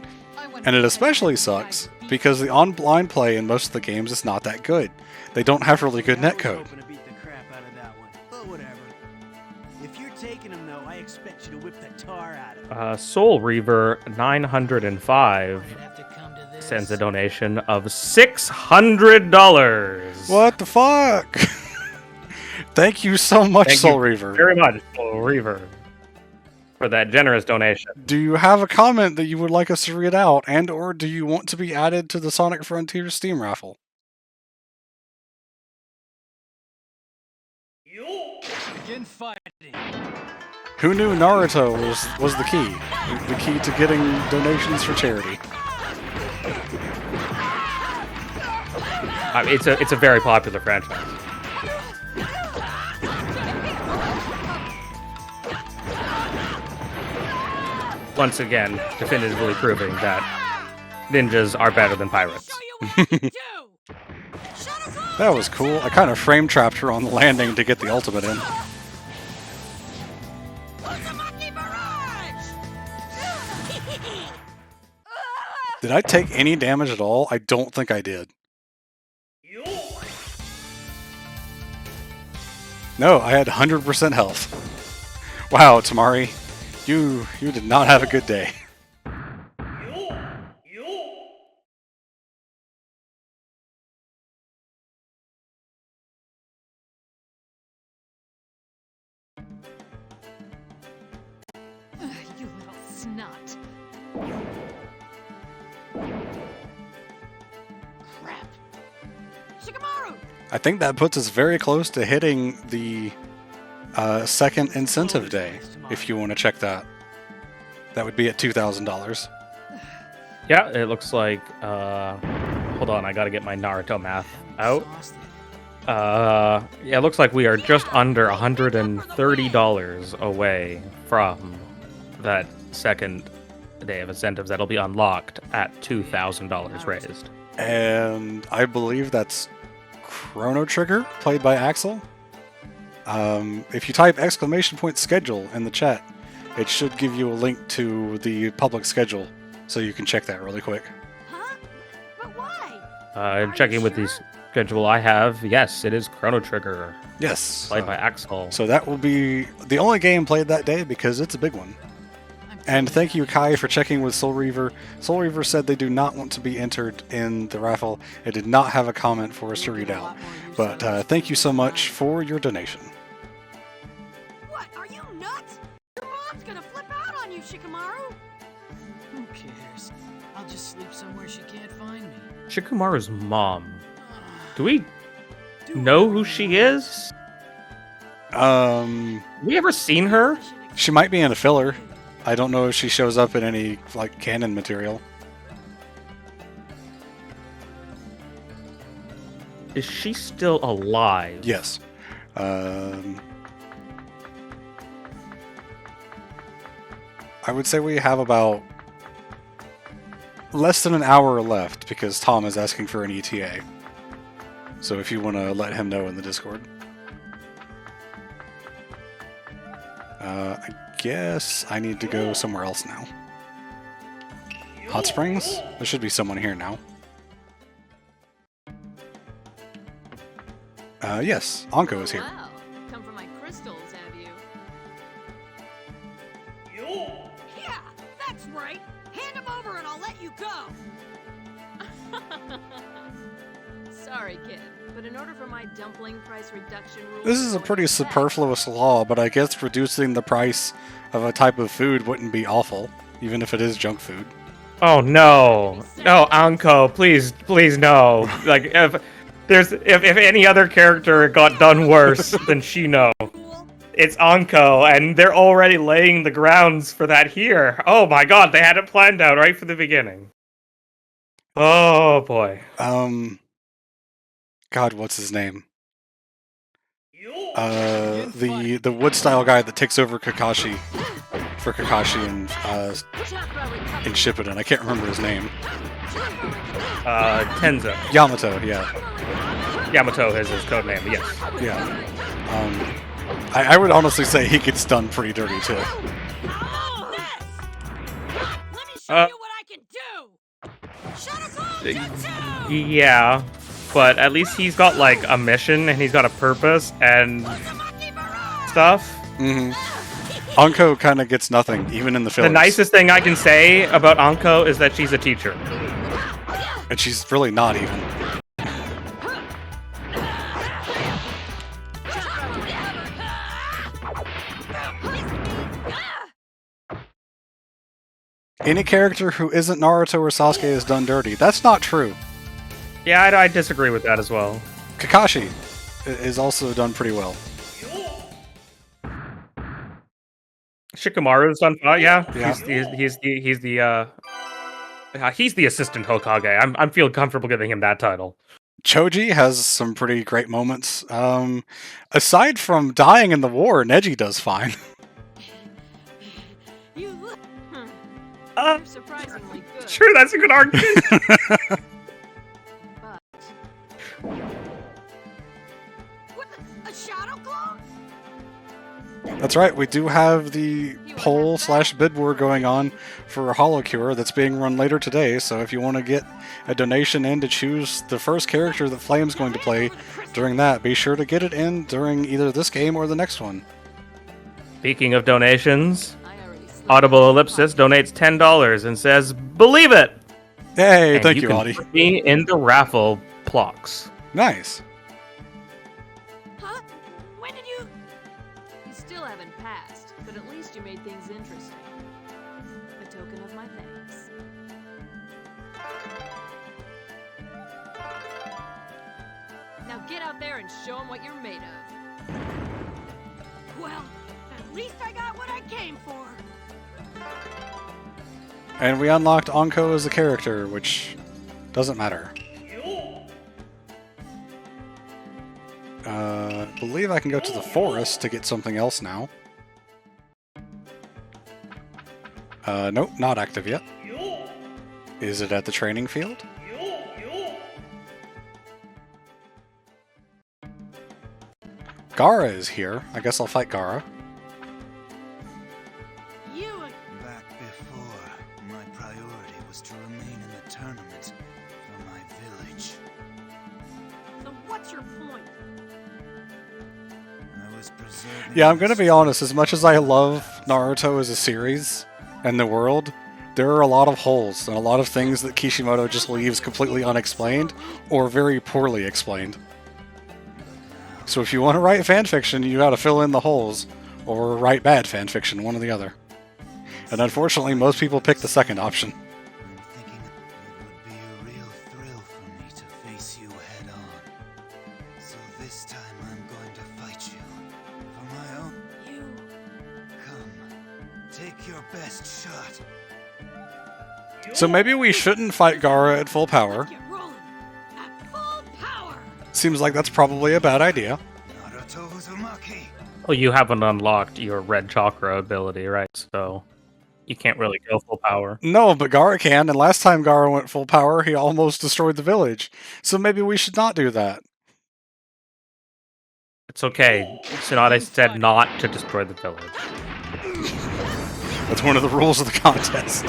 And it especially sucks because the online play in most of the games is not that good. They don't have really good netcode. Hoping to beat the crap out of that one, but whatever. If you're taking him though, I expect you to whip the tar out of him. Soul Reaver 905 Might have to come to this. sends a donation of $600. What the fuck? Thank you so much, Thank Soul you Reaver. very much, Soul Reaver, for that generous donation. Do you have a comment that you would like us to read out, and or do you want to be added to the Sonic Frontiers Steam raffle? Begin fighting. Who knew Naruto was the key? The key to getting donations for charity. I mean, it's a very popular franchise. Once again, definitively proving that ninjas are better than pirates. Show you what I can do. That was cool. I kind of frame trapped her on the landing to get the ultimate in. Uzumaki barrage! Did I take any damage at all? I don't think I did. No, I had 100% health. Wow, Tamari, you did not have a good day. You little snot. Crap. Shikamaru! I think that puts us very close to hitting the second incentive day, if you want to check that. That would be at $2,000. Yeah, it looks like. Hold on, I gotta get my Naruto math out. Yeah, it looks like we are just under $130 away from that second day of incentives that'll be unlocked at $2,000 raised. And I believe that's Chrono Trigger, played by Axel. If you type !schedule in the chat, it should give you a link to the public schedule, so you can check that really quick. Huh? But why? Checking with the schedule I have, yes, it is Chrono Trigger, Yes. played by Axel. So that will be the only game played that day because it's a big one. And thank you, Kai, for checking with Soul Reaver. Soul Reaver said they do not want to be entered in the raffle. It did not have a comment for us to read out. But thank you so much for your donation. What? Are you nuts? Your mom's gonna flip out on you, Shikamaru. Who cares? I'll just sleep somewhere she can't find me. Shikamaru's mom. Do we know who she is? We ever seen her? She might be in a filler. I don't know if she shows up in any like canon material. Is she still alive? Yes. I would say we have about less than an hour left because Tom is asking for an ETA. So if you want to let him know in the Discord. I guess I need to go somewhere else now. Hot Springs? There should be someone here now. Yes, Anko is here. Wow. Come for my crystals, have you? Yeah, that's right. Hand him over and I'll let you go. Sorry, kid, but in order for my dumpling price reduction rules This is to a go pretty into effect, superfluous law, but I guess reducing the price of a type of food wouldn't be awful, even if it is junk food. Oh no, no, Anko, please, please, no. Like if any other character got done worse than Shino, it's Anko, and they're already laying the grounds for that here. Oh my god, they had it planned out right from the beginning. Oh boy. God, what's his name? The wood style guy that takes over Kakashi for Kakashi and Shippuden. I can't remember his name. Tenzo. Yamato, yeah. Yamato is his code name, yes. Yeah. I would honestly say he gets done pretty dirty too. Let me show you what I can do. Shuttle Jutsu! Yeah, but at least he's got like a mission and he's got a purpose and stuff. Mm-hmm. Anko kind of gets nothing, even in the fillers. The nicest thing I can say about Anko is that she's a teacher. And she's really not even. Any character who isn't Naruto or Sasuke is done dirty. That's not true. Yeah, I disagree with that as well. Kakashi is also done pretty well. Shikamaru's done fine. Yeah, Yeah. he's the assistant Hokage. I'm feel comfortable giving him that title. Choji has some pretty great moments. Aside from dying in the war, Neji does fine. You look. You're surprisingly good. Sure, that's a good argument. What the? A shadow clone? That's right, we do have the poll/bid war going on for a Holocure that's being run later today, so if you want to get a donation in to choose the first character that Flame's going to play during that, be sure to get it in during either this game or the next one. Speaking of donations, Audible Ellipsis donates $10 and says, "Believe it!" Hey, And thank you, can Audie. put me in the raffle blocks. Nice. Huh? When did you? You still haven't passed, but at least you made things interesting. A token of my thanks. Now get out there and show them what you're made of. Well, at least I got what I came for. And we unlocked Anko as a character, which doesn't matter. I believe I can go to the forest to get something else now. Nope, not active yet. Is it at the training field? Gaara is here. I guess I'll fight Gaara. Back before, my priority was to remain in the tournament for my village. So what's your point? I was preserving. Yeah, I'm gonna be honest, as much as I love Naruto as a series and the world, there are a lot of holes and a lot of things that Kishimoto just leaves completely unexplained or very poorly explained. So if you want to write fanfiction, you gotta fill in the holes, or write bad fanfiction, one or the other. And unfortunately, most people pick the second option. I'm thinking it would be a real thrill for me to face you head on. So this time I'm going to fight you for my own. You. Come, take your best shot. So maybe we shouldn't fight Gaara at full power. Get rolling. At full power. Seems like that's probably a bad idea. Naruto Uzumaki. Well, you haven't unlocked your red chakra ability, right? So you can't really go full power. No, but Gaara can, and last time Gaara went full power, he almost destroyed the village. So maybe we should not do that. It's okay. Tsunade said not to destroy the village. That's one of the rules of the contest.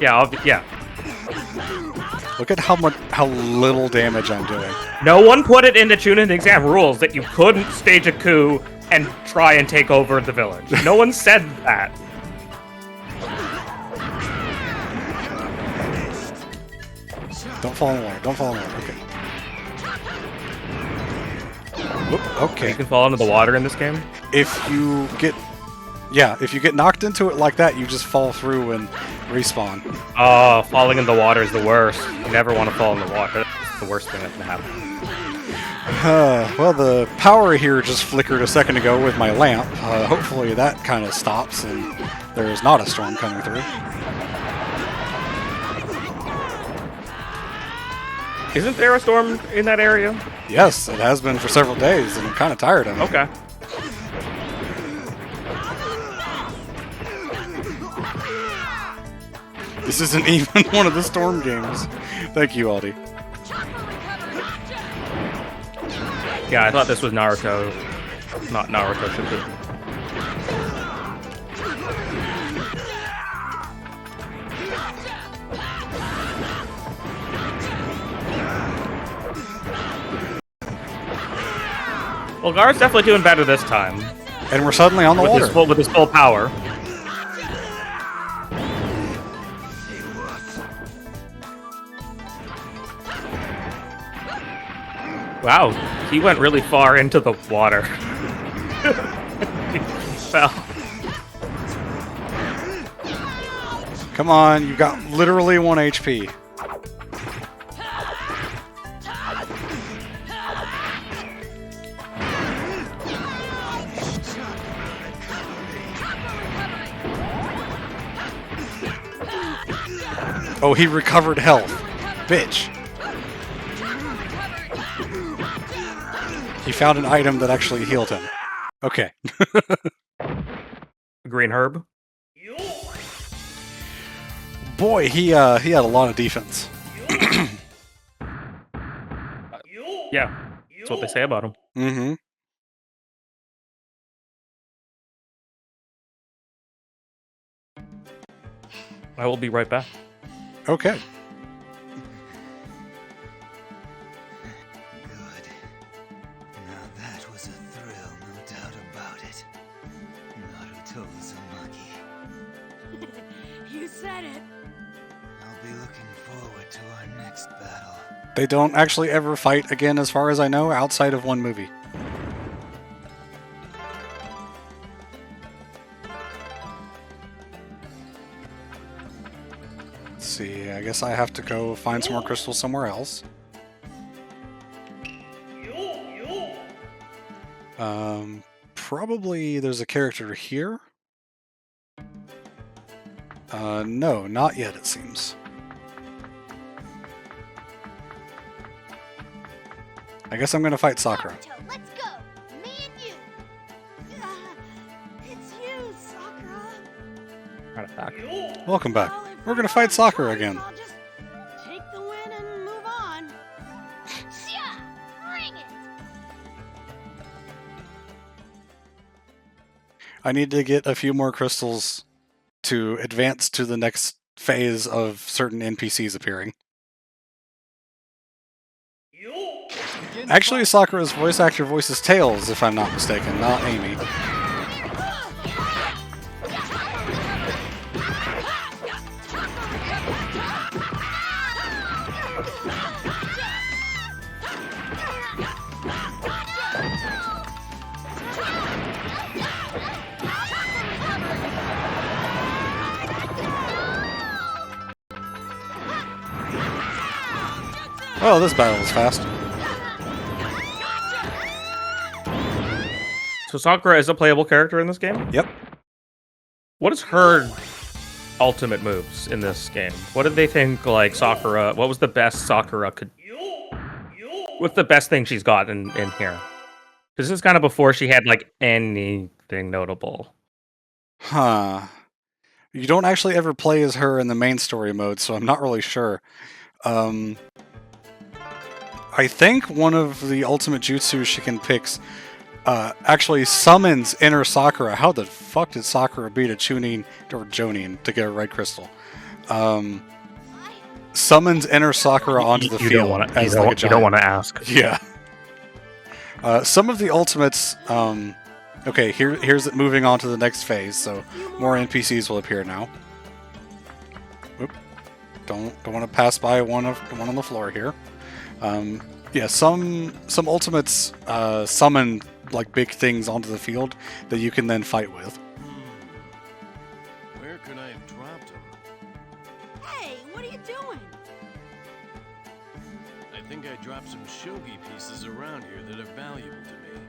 Yeah, yeah. Look at how little damage I'm doing. No one put it in the Chunin exam rules that you couldn't stage a coup and try and take over the village. No one said that. Don't fall in the water. Don't fall in the water. Okay. Okay. You can fall into the water in this game. If you get knocked into it like that, you just fall through and respawn. Oh, falling in the water is the worst. You never want to fall in the water. That's the worst thing that can happen. Well, the power here just flickered a second ago with my lamp. Hopefully that kind of stops and there's not a storm coming through. Isn't there a storm in that area? Yes, it has been for several days, and I'm kind of tired of it. Okay. This isn't even one of the storm games. Thank you, Aldi. Yeah, I thought this was Naruto, not Naruto Shippuden. Well, Gar's definitely doing better this time. And we're suddenly on the water. With his full power. Wow, he went really far into the water. He fell. Come on, you got literally 1 HP. Oh, he recovered health. Bitch. He found an item that actually healed him. Okay. Green herb. Boy, he had a lot of defense. Yeah, that's what they say about him. Mm-hmm. I will be right back. Okay. Good. Now that was a thrill, no doubt about it. Naruto's a monkey. You said it. I'll be looking forward to our next battle. They don't actually ever fight again, as far as I know, outside of one movie. Let's see, I guess I have to go find some more crystals somewhere else. Probably there's a character here. No, not yet, it seems. I guess I'm gonna fight Sakura. Naruto, let's go. Me and you. It's you, Sakura. Right back. Welcome back. Well, if We're gonna we're fight not Sakura choice, again. I'll just take the win and move on. Yeah, bring it. I need to get a few more crystals to advance to the next phase of certain NPCs appearing. Actually, Sakura's voice actor voices Tails, if I'm not mistaken, not Amy. Oh, this battle is fast. So Sakura is a playable character in this game? Yep. What is her ultimate moves in this game? What did they think, like, Sakura... What was the best Sakura could... What's the best thing she's got in here? This is kind of before she had, like, anything notable. Huh. You don't actually ever play as her in the main story mode, so I'm not really sure. I think one of the ultimate jutsu she can pick actually summons inner Sakura. How the fuck did Sakura beat a Chunin or Jonin to get a red crystal? Summons inner Sakura onto the field as like a giant. You don't want to ask. Yeah. Some of the ultimates. Okay, here's it moving on to the next phase. So more NPCs will appear now. Oop. Don't want to pass by one on the floor here. Yeah, some ultimates summon like big things onto the field that you can then fight with. Where could I have dropped him? Hey, what are you doing? I think I dropped some shogi pieces around here that are valuable to me.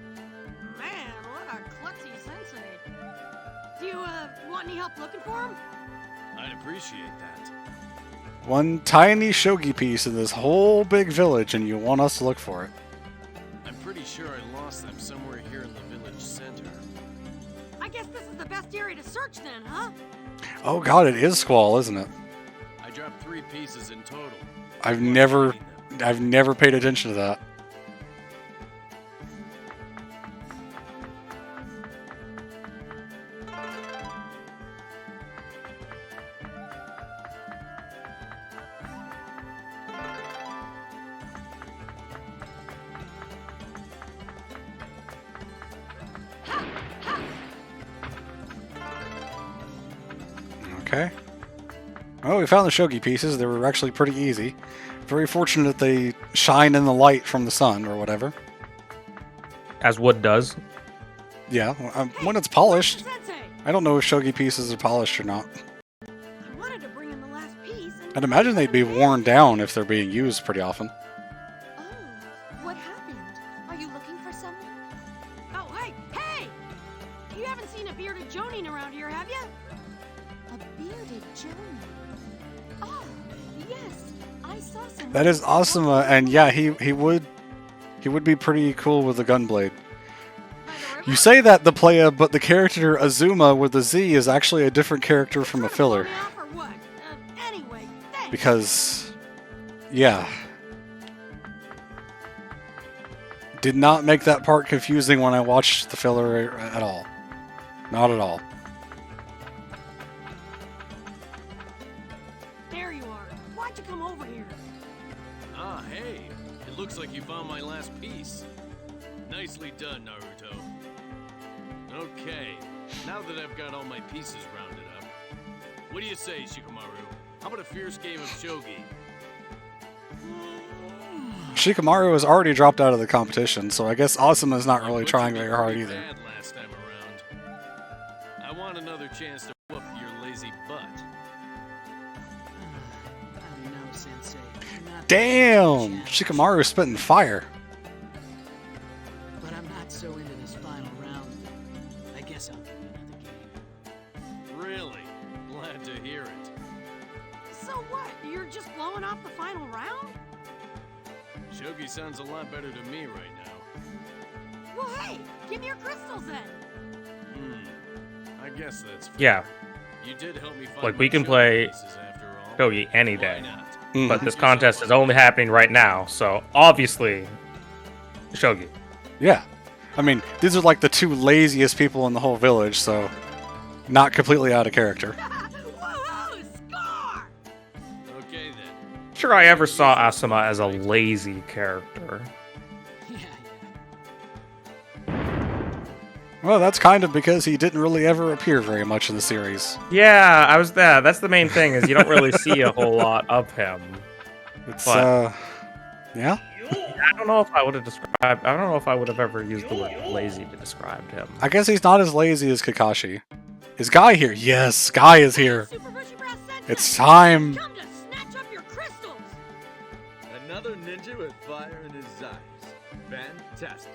Man, what a klutzy sensei. Do you, want any help looking for him? I'd appreciate that. One tiny shogi piece in this whole big village, and you want us to look for it. I'm pretty sure I lost them somewhere here in the village center. I guess this is the best area to search then, huh? Oh god, it is Squall, isn't it? I dropped 3 pieces in total. I've What's never between them? I've never paid attention to that. Okay. Oh, we found the shogi pieces. They were actually pretty easy. Very fortunate that they shine in the light from the sun or whatever. As wood does. Yeah, when it's polished. Sensei! I don't know if shogi pieces are polished or not. I wanted to bring in the last piece and... I'd imagine they'd be worn down if they're being used pretty often. Oh, what happened? Are you looking for someone? Oh, hey! Hey! You haven't seen a bearded Jonin around here, have you? A bearded Jonin. Oh, yes. I saw someone. That is awesome, and yeah, he would be pretty cool with a gunblade. By the river? You say that the playa, but the character Azuma with a Z is actually a different character from a filler. Blow me off or what? Anyway, thanks. Because, yeah. Did not make that part confusing when I watched the filler at all. Not at all. There you are. Why'd you come over here? Ah, hey. It looks like you found my last piece. Nicely done, Naruto. Okay, now that I've got all my pieces rounded up, what do you say, Shikamaru? How about a fierce game of shogi? Shikamaru has already dropped out of the competition, so I guess Asuma's not really trying very hard Pretty either. bad last time around. I want another chance to whoop your lazy butt. I don't know, Sensei. You're not Damn! challenge. Shikamaru's spitting fire. But I'm not so into this final round thing. I guess I'll give you another game. Really? Glad to hear it. So what? You're just blowing off the final round? Shogi sounds a lot better to me right now. Well, hey, give me your crystals then. I guess that's fair. Yeah. You did help me find Like, we my can shogi play pieces after all. Shogi any Why day. not? Mhm. But this contest is only happening right now, so obviously, Shogi. Yeah. I mean, these are like the 2 laziest people in the whole village, so not completely out of character. Woohoo! Score! Okay then. Sure, I ever saw Asuma as a lazy character. Yeah. Well, that's kind of because he didn't really ever appear very much in the series. Yeah, I was there. That's the main thing, is you don't really see a whole lot of him. It's, But- yeah? I don't know if I would have described. I don't know if I would have ever used the word lazy to describe him. I guess he's not as lazy as Kakashi. Is Guy here? Yes, Guy is here. Super Bushy Brass Sensei! It's time. Come to snatch up your crystals! Another ninja with fire in his eyes. Fantastic.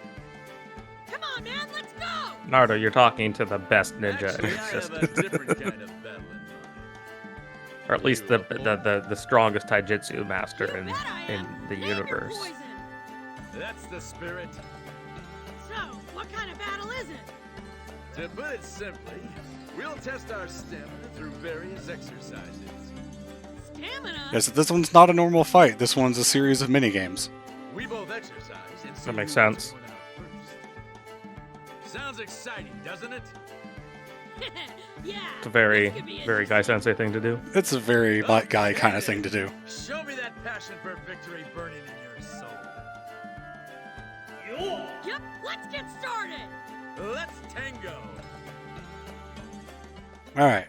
Come on, man, let's go! Naruto, you're talking to the best ninja Actually, in I have existence, a different kind of battle in mind. or at least the strongest taijutsu master You in bet I am. the Name your universe. poison. That's the spirit. So, what kind of battle is it? To put it simply, we'll test our stamina through various exercises. Stamina? Yes, this one's not a normal fight. This one's a series of mini-games. We both exercise and see That makes who gets sense. one out first. Sounds exciting, doesn't it? Yeah. It's a very, this could be very Guy interesting. Sensei thing to do. It's a very Light Guy kind of thing to do. Show me that passion for victory burning in your soul. Yep, let's get started! Let's tango. Alright.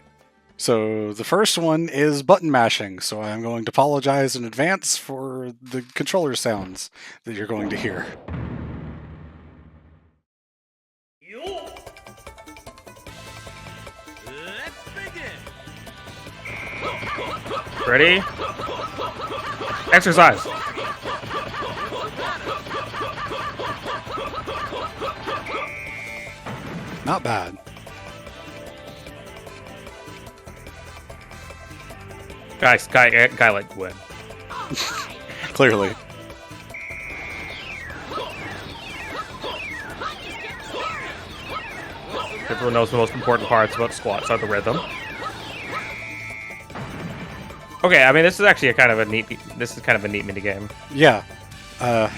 So the first one is button mashing, so I'm going to apologize in advance for the controller sounds that you're going to hear. Let's begin. Ready? Exercise. Not bad. Guy like win. Clearly. Everyone knows the most important parts about squats are the rhythm. Okay, I mean this is actually kind of a neat mini game. Yeah. So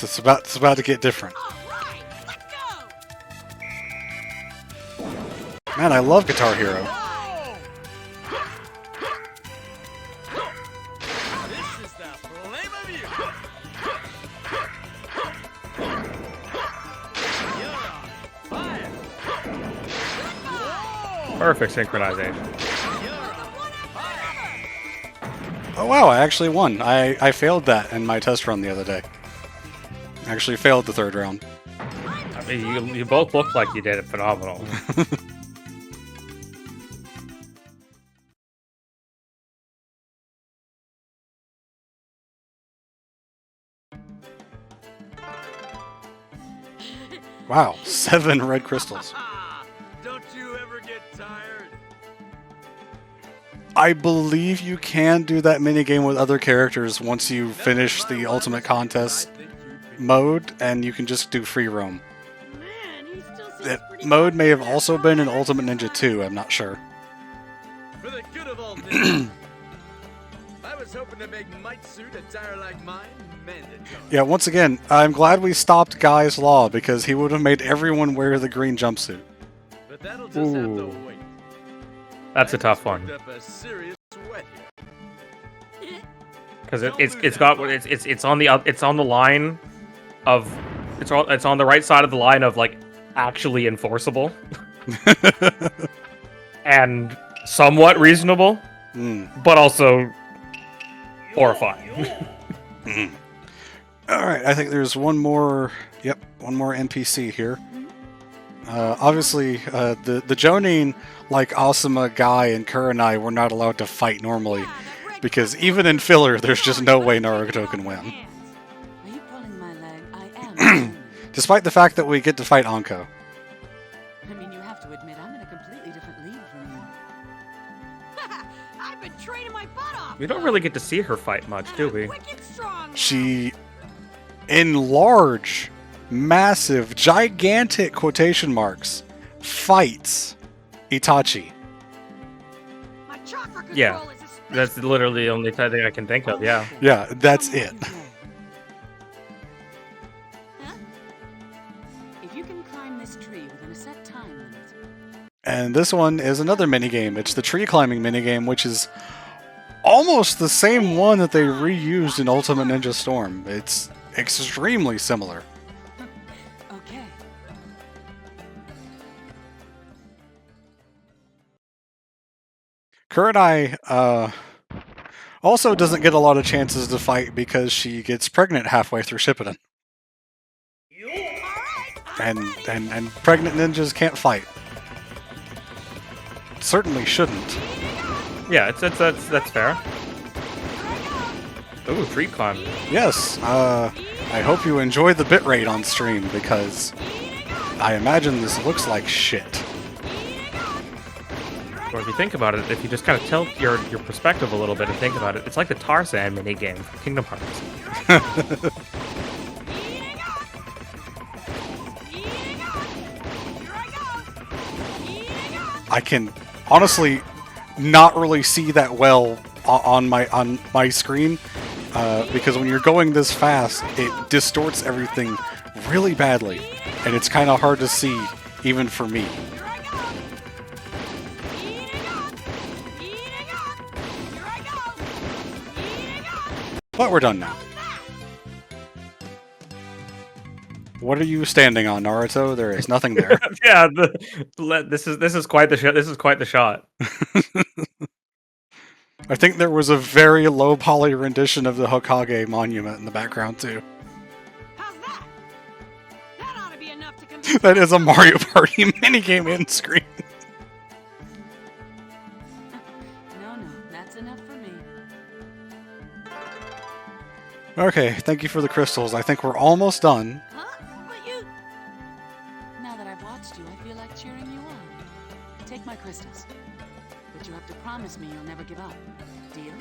it's about to get different. Man, I love Guitar Hero. This is the flame of you. You're on fire. Perfect synchronization. Oh wow, I actually won. I failed that in my test run the other day. I actually failed the third round. I mean, you both look like you did it phenomenal. Wow, 7 red crystals. Don't you ever get tired? I believe you can do that minigame with other characters once you finish the Ultimate Contest mode, and you can just do free roam. Man, he still seems That pretty mode may have also been in Ultimate Ninja 2, I'm not sure. For the good of all ninjas. I was hoping to make Mike's suit a tire like mine mandatory. Yeah, once again, I'm glad we stopped Guy's Law, because he would have made everyone wear the green jumpsuit. But that'll just have to Ooh. wait. That's a I tough just one. picked up a serious sweat here. Because it's on the line of it's on the right side of the line of like actually enforceable and somewhat reasonable, but also horrifying. Alright, I think there's one more NPC here. Obviously, the Jonin, like Asuma, Guy, and Kurenai, were not allowed to fight normally, because even in filler, there's just no way Naruto can win. Are you pulling my leg? I am. Despite the fact that we get to fight Anko. I mean, you have to admit, I'm in a completely different league from you. I've been training my butt off. We don't really get to see her fight much, do we? Wicked strong. She, in large, massive, gigantic quotation marks, fights Itachi. My chakra control Yeah. is especially That's literally the only thing I can think of. Yeah. Yeah, that's it. If you can climb this tree within a set time limit. And this one is another minigame. It's the tree climbing minigame, which is almost the same one that they reused in Ultimate Ninja Storm. It's extremely similar. Okay. Kurenai also doesn't get a lot of chances to fight because she gets pregnant halfway through Shippuden. And pregnant ninjas can't fight. Certainly shouldn't. Yeah, that's fair. Ooh, tree climb. Yes, I hope you enjoy the bitrate on stream, because I imagine this looks like shit. Or if you think about it, if you just kind of tilt your perspective a little bit and think about it, it's like the Tarzan mini game from Kingdom Hearts. I can honestly not really see that well on my screen, because when you're going this fast, it distorts everything really badly, and it's kind of hard to see even for me. But we're done now. What are you standing on, Naruto? There is nothing there. Yeah, this is quite the shot. This is quite the shot. I think there was a very low poly rendition of the Hokage monument in the background too. How's that? That ought to be enough to convince. That is a Mario Party minigame end screen. No, that's enough for me. Okay, thank you for the crystals. I think we're almost done. Huh? But you... Now that I've watched you, I feel like cheering you on. Take my crystals. But you have to promise me you'll never give up. Deal?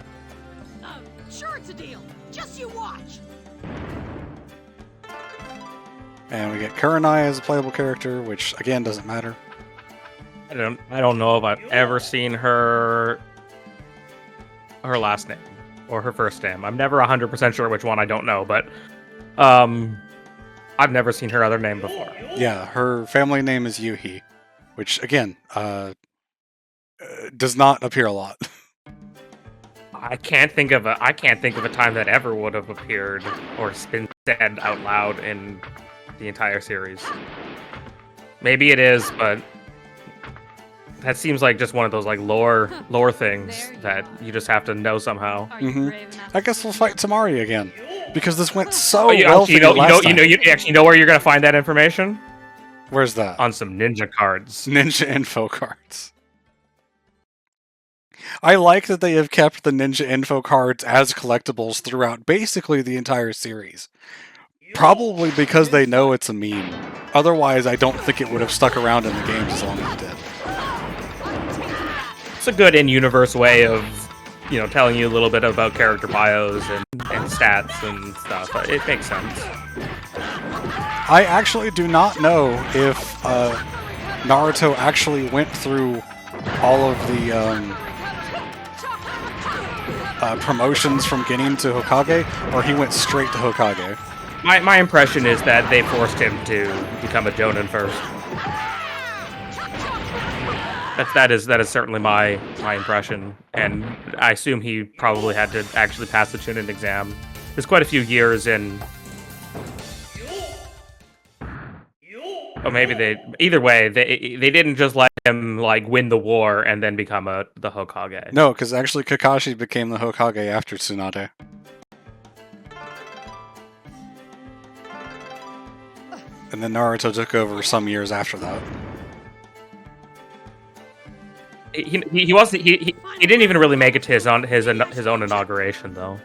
Sure, it's a deal. Just you watch. And we get Kurenai as a playable character, which again doesn't matter. I don't know if I've ever seen her last name or her first name. I'm never 100% sure which one. I don't know, but I've never seen her other name before. Yeah, her family name is Yuhi, which again does not appear a lot. I can't think of a time that ever would have appeared or been said out loud in the entire series. Maybe it is, but that seems like just one of those like lore things that you just have to know somehow. I guess we'll fight Tamari again because this went so you well for you last time. You actually know where you're gonna find that information? Where's that? On some ninja cards. Ninja info cards. I like that they have kept the ninja info cards as collectibles throughout basically the entire series. Probably because they know it's a meme. Otherwise, I don't think it would have stuck around in the games as long as it did. It's a good in-universe way of, telling you a little bit about character bios and stats and stuff. It makes sense. I actually do not know if Naruto actually went through all of the promotions from getting to Hokage, or he went straight to Hokage. My impression is that they forced him to become a Jonin first. That is certainly my impression, and I assume he probably had to actually pass the Chunin exam. There's quite a few years in. Or maybe either way, they didn't just let him like win the war and then become the Hokage. No, because actually Kakashi became the Hokage after Tsunade. And then Naruto took over some years after that. He didn't even really make it to his own inauguration though.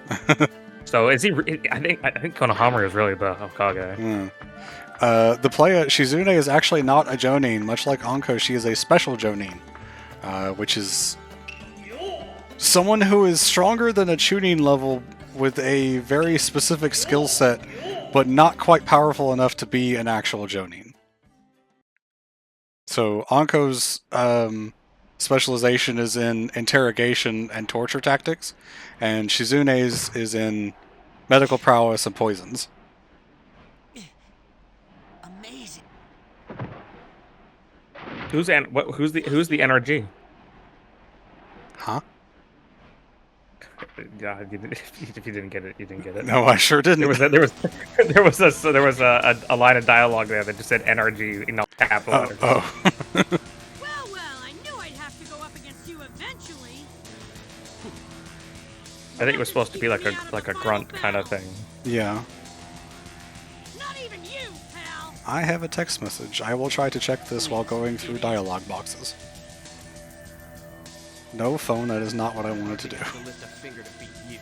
So is he? I think Konohamaru is really the Hokage. The player Shizune is actually not a Jonin. Much like Anko, she is a special Jonin, which is someone who is stronger than a Chunin level with a very specific skill set, but not quite powerful enough to be an actual Jonin. So Anko's specialization is in interrogation and torture tactics, and Shizune's is in medical prowess and poisons. Amazing. Who's the NRG? Huh? Yeah, if you didn't get it, you didn't get it. No, I sure didn't. There was a line of dialogue there that just said NRG in all capital letters. Oh. Well, I knew I'd have to go up against you eventually. I think it was supposed to be like a grunt kind of thing. Yeah. Not even you, pal. I have a text message. I will try to check this while going through dialogue boxes. No phone, that is not what I wanted to do. Lift a finger to beat you.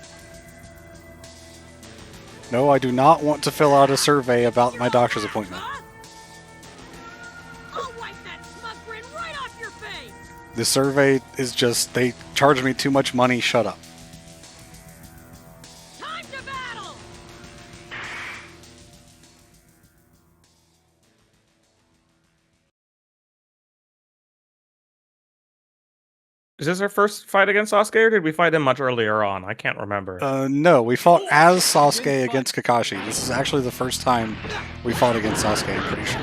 No, I do not want to fill out a survey about my doctor's appointment. I'll wipe that smug grin right off your face. The survey is just, they charge me too much money, shut up. Time to battle. Is this our first fight against Sasuke, or did we fight him much earlier on? I can't remember. No, we fought as Sasuke against Kakashi. This is actually the first time we fought against Sasuke, I'm pretty sure.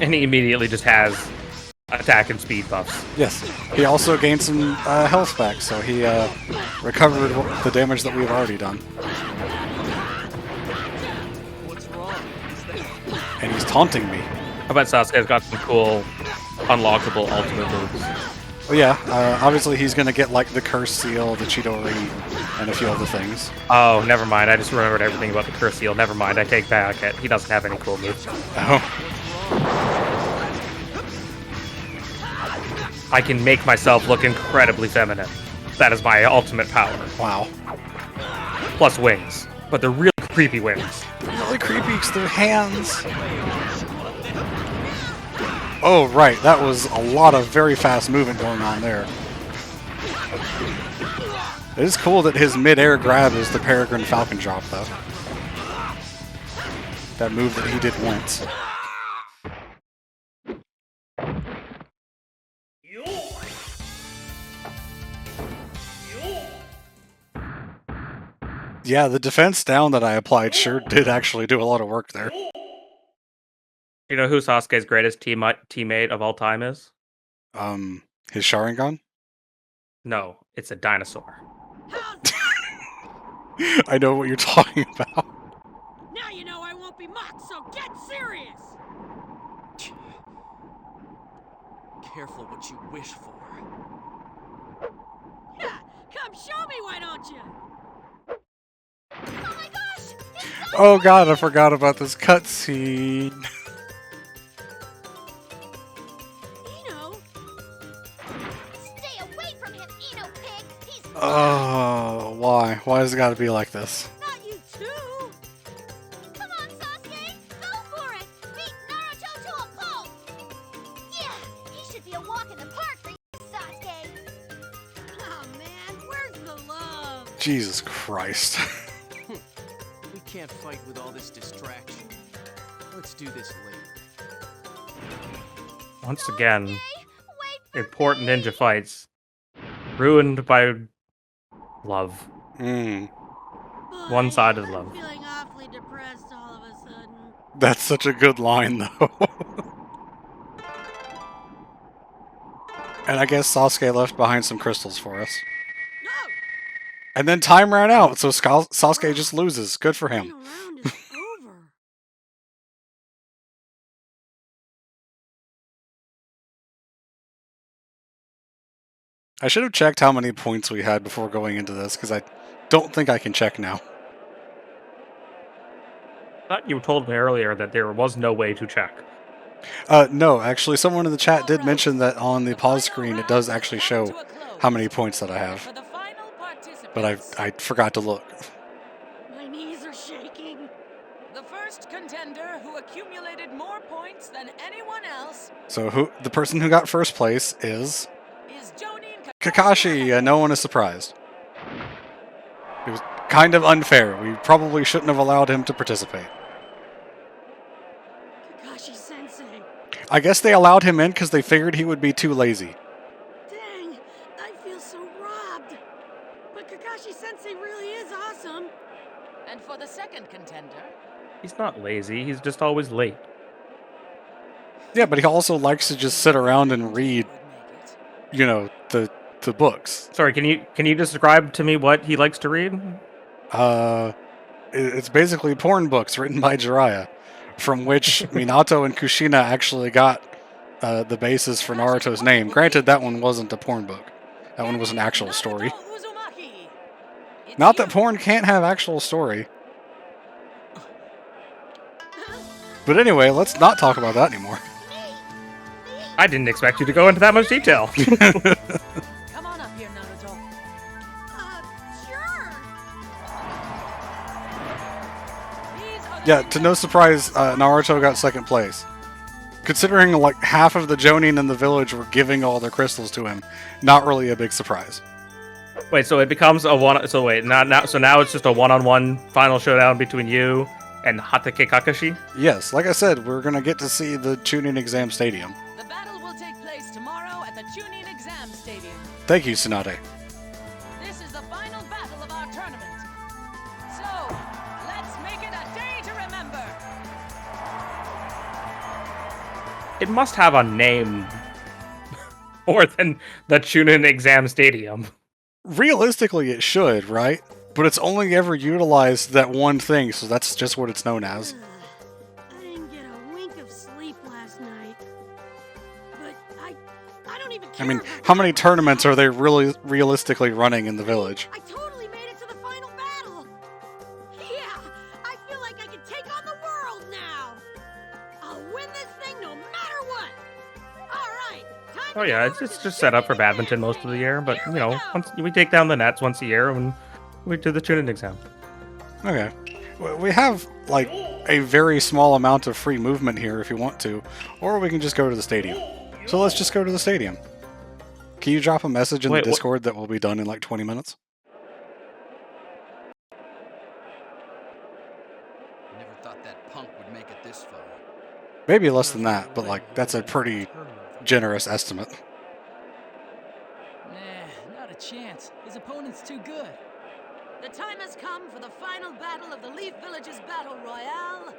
And he immediately just has attack and speed buffs. Yes. He also gained some health back, so he recovered the damage that we've already done. taunting me. I bet Sasuke's got some cool, unlockable ultimate moves. Well, yeah, obviously he's gonna get like the curse seal, the Chidori, and a few other things. Oh, never mind. I just remembered everything about the curse seal. Never mind. I take back it. He doesn't have any cool moves. Oh, I can make myself look incredibly feminine. That is my ultimate power. wow. Plus wings. But they're really creepy wings. Really creepy because their hands. Oh, right. That was a lot of very fast movement going on there. It is cool that his mid-air grab is the Peregrine Falcon drop, though. That move that he did once. Yeah, the defense down that I applied sure did actually do a lot of work there. You know who Sasuke's greatest teammate of all time is? His Sharingan? No, it's a dinosaur. I know what you're talking about. Now you know I won't be mocked, so get serious! Careful what you wish for. Yeah, come show me, why don't you? Oh my gosh! Oh god, I forgot about this cutscene. Eno! Stay away from him, Eno pig! He's Oh, why? Why has it got to be like this? not you too! Come on, Sasuke! Go for it! Beat Naruto to a pulp! Yeah! He should be a walk in the park for you, Sasuke! Oh man, where's the love? Jesus Christ. We can't fight with all this distraction. Let's do this later. Once again, Wait for important ninja fights. Ruined by love. Hmm. One-sided love. I'm feeling awfully depressed all of a sudden. That's such a good line, though. And I guess Sasuke left behind some crystals for us. No! And then time ran out, so Sasuke just loses. Good for him. Round is over. I should have checked how many points we had before going into this, because I don't think I can check now. I thought you told me earlier that there was no way to check. No, actually, someone in the chat did mention that on the pause screen it does actually show how many points that I have. But I forgot to look. My knees are shaking. The first contender who accumulated more points than anyone else So the person who got first place is is Jonin Kakashi, and no one is surprised. It was kind of unfair. We probably shouldn't have allowed him to participate. Kakashi Sensei. I guess they allowed him in because they figured he would be too lazy. Dang, I feel so robbed. But Kakashi Sensei really is awesome. And for the second contender, He's not lazy, he's just always late. Yeah, but he also likes to just sit around and read, you know, the books. Sorry, can you describe to me what he likes to read? It's basically porn books written by Jiraiya, from which Minato and Kushina actually got the basis for Naruto's name. Granted, that one wasn't a porn book. That one was an actual story. Not that porn can't have actual story. But anyway, let's not talk about that anymore. I didn't expect you to go into that much detail. come on up here, Naruto. Sure! These are the Yeah, to no surprise, Naruto got second place. Considering like half of the Jonin in the village were giving all their crystals to him, not really a big surprise. Wait, so it becomes a one. So wait, so now it's just a one-on-one final showdown between you and Hatake Kakashi. Yes, like I said, we're gonna get to see the Chunin Exam Stadium. The battle will take place tomorrow at the Chunin Exam Stadium. Thank you, Tsunade. This is the final battle of our tournament. So, let's make it a day to remember. It must have a name more than the Chunin Exam Stadium. Realistically, it should, right? But it's only ever utilized that one thing, so that's just what it's known as. I didn't get a wink of even I care mean, about how that. many tournaments are they really realistically running in the village? I totally made it to the final battle. Yeah, I feel like I can take on the world now. I'll win this thing no matter what. All right. Time Oh to yeah, get it's over just to set up for shooting and badminton most of the dancing. year, but Here you we know, go. once we take down the nets once a year and we do the tuning exam. Okay. We have, like, a very small amount of free movement here if you want to, or we can just go to the stadium. So let's just go to the stadium. Can you drop a message in Wait, the what- Discord that will be done in like 20 minutes? Never thought that punk would make it this far. Maybe less than that, but like, that's a pretty generous estimate. Nah, not a chance. His opponent's too good. The time has come for the final battle of the Leaf Village's Battle Royale.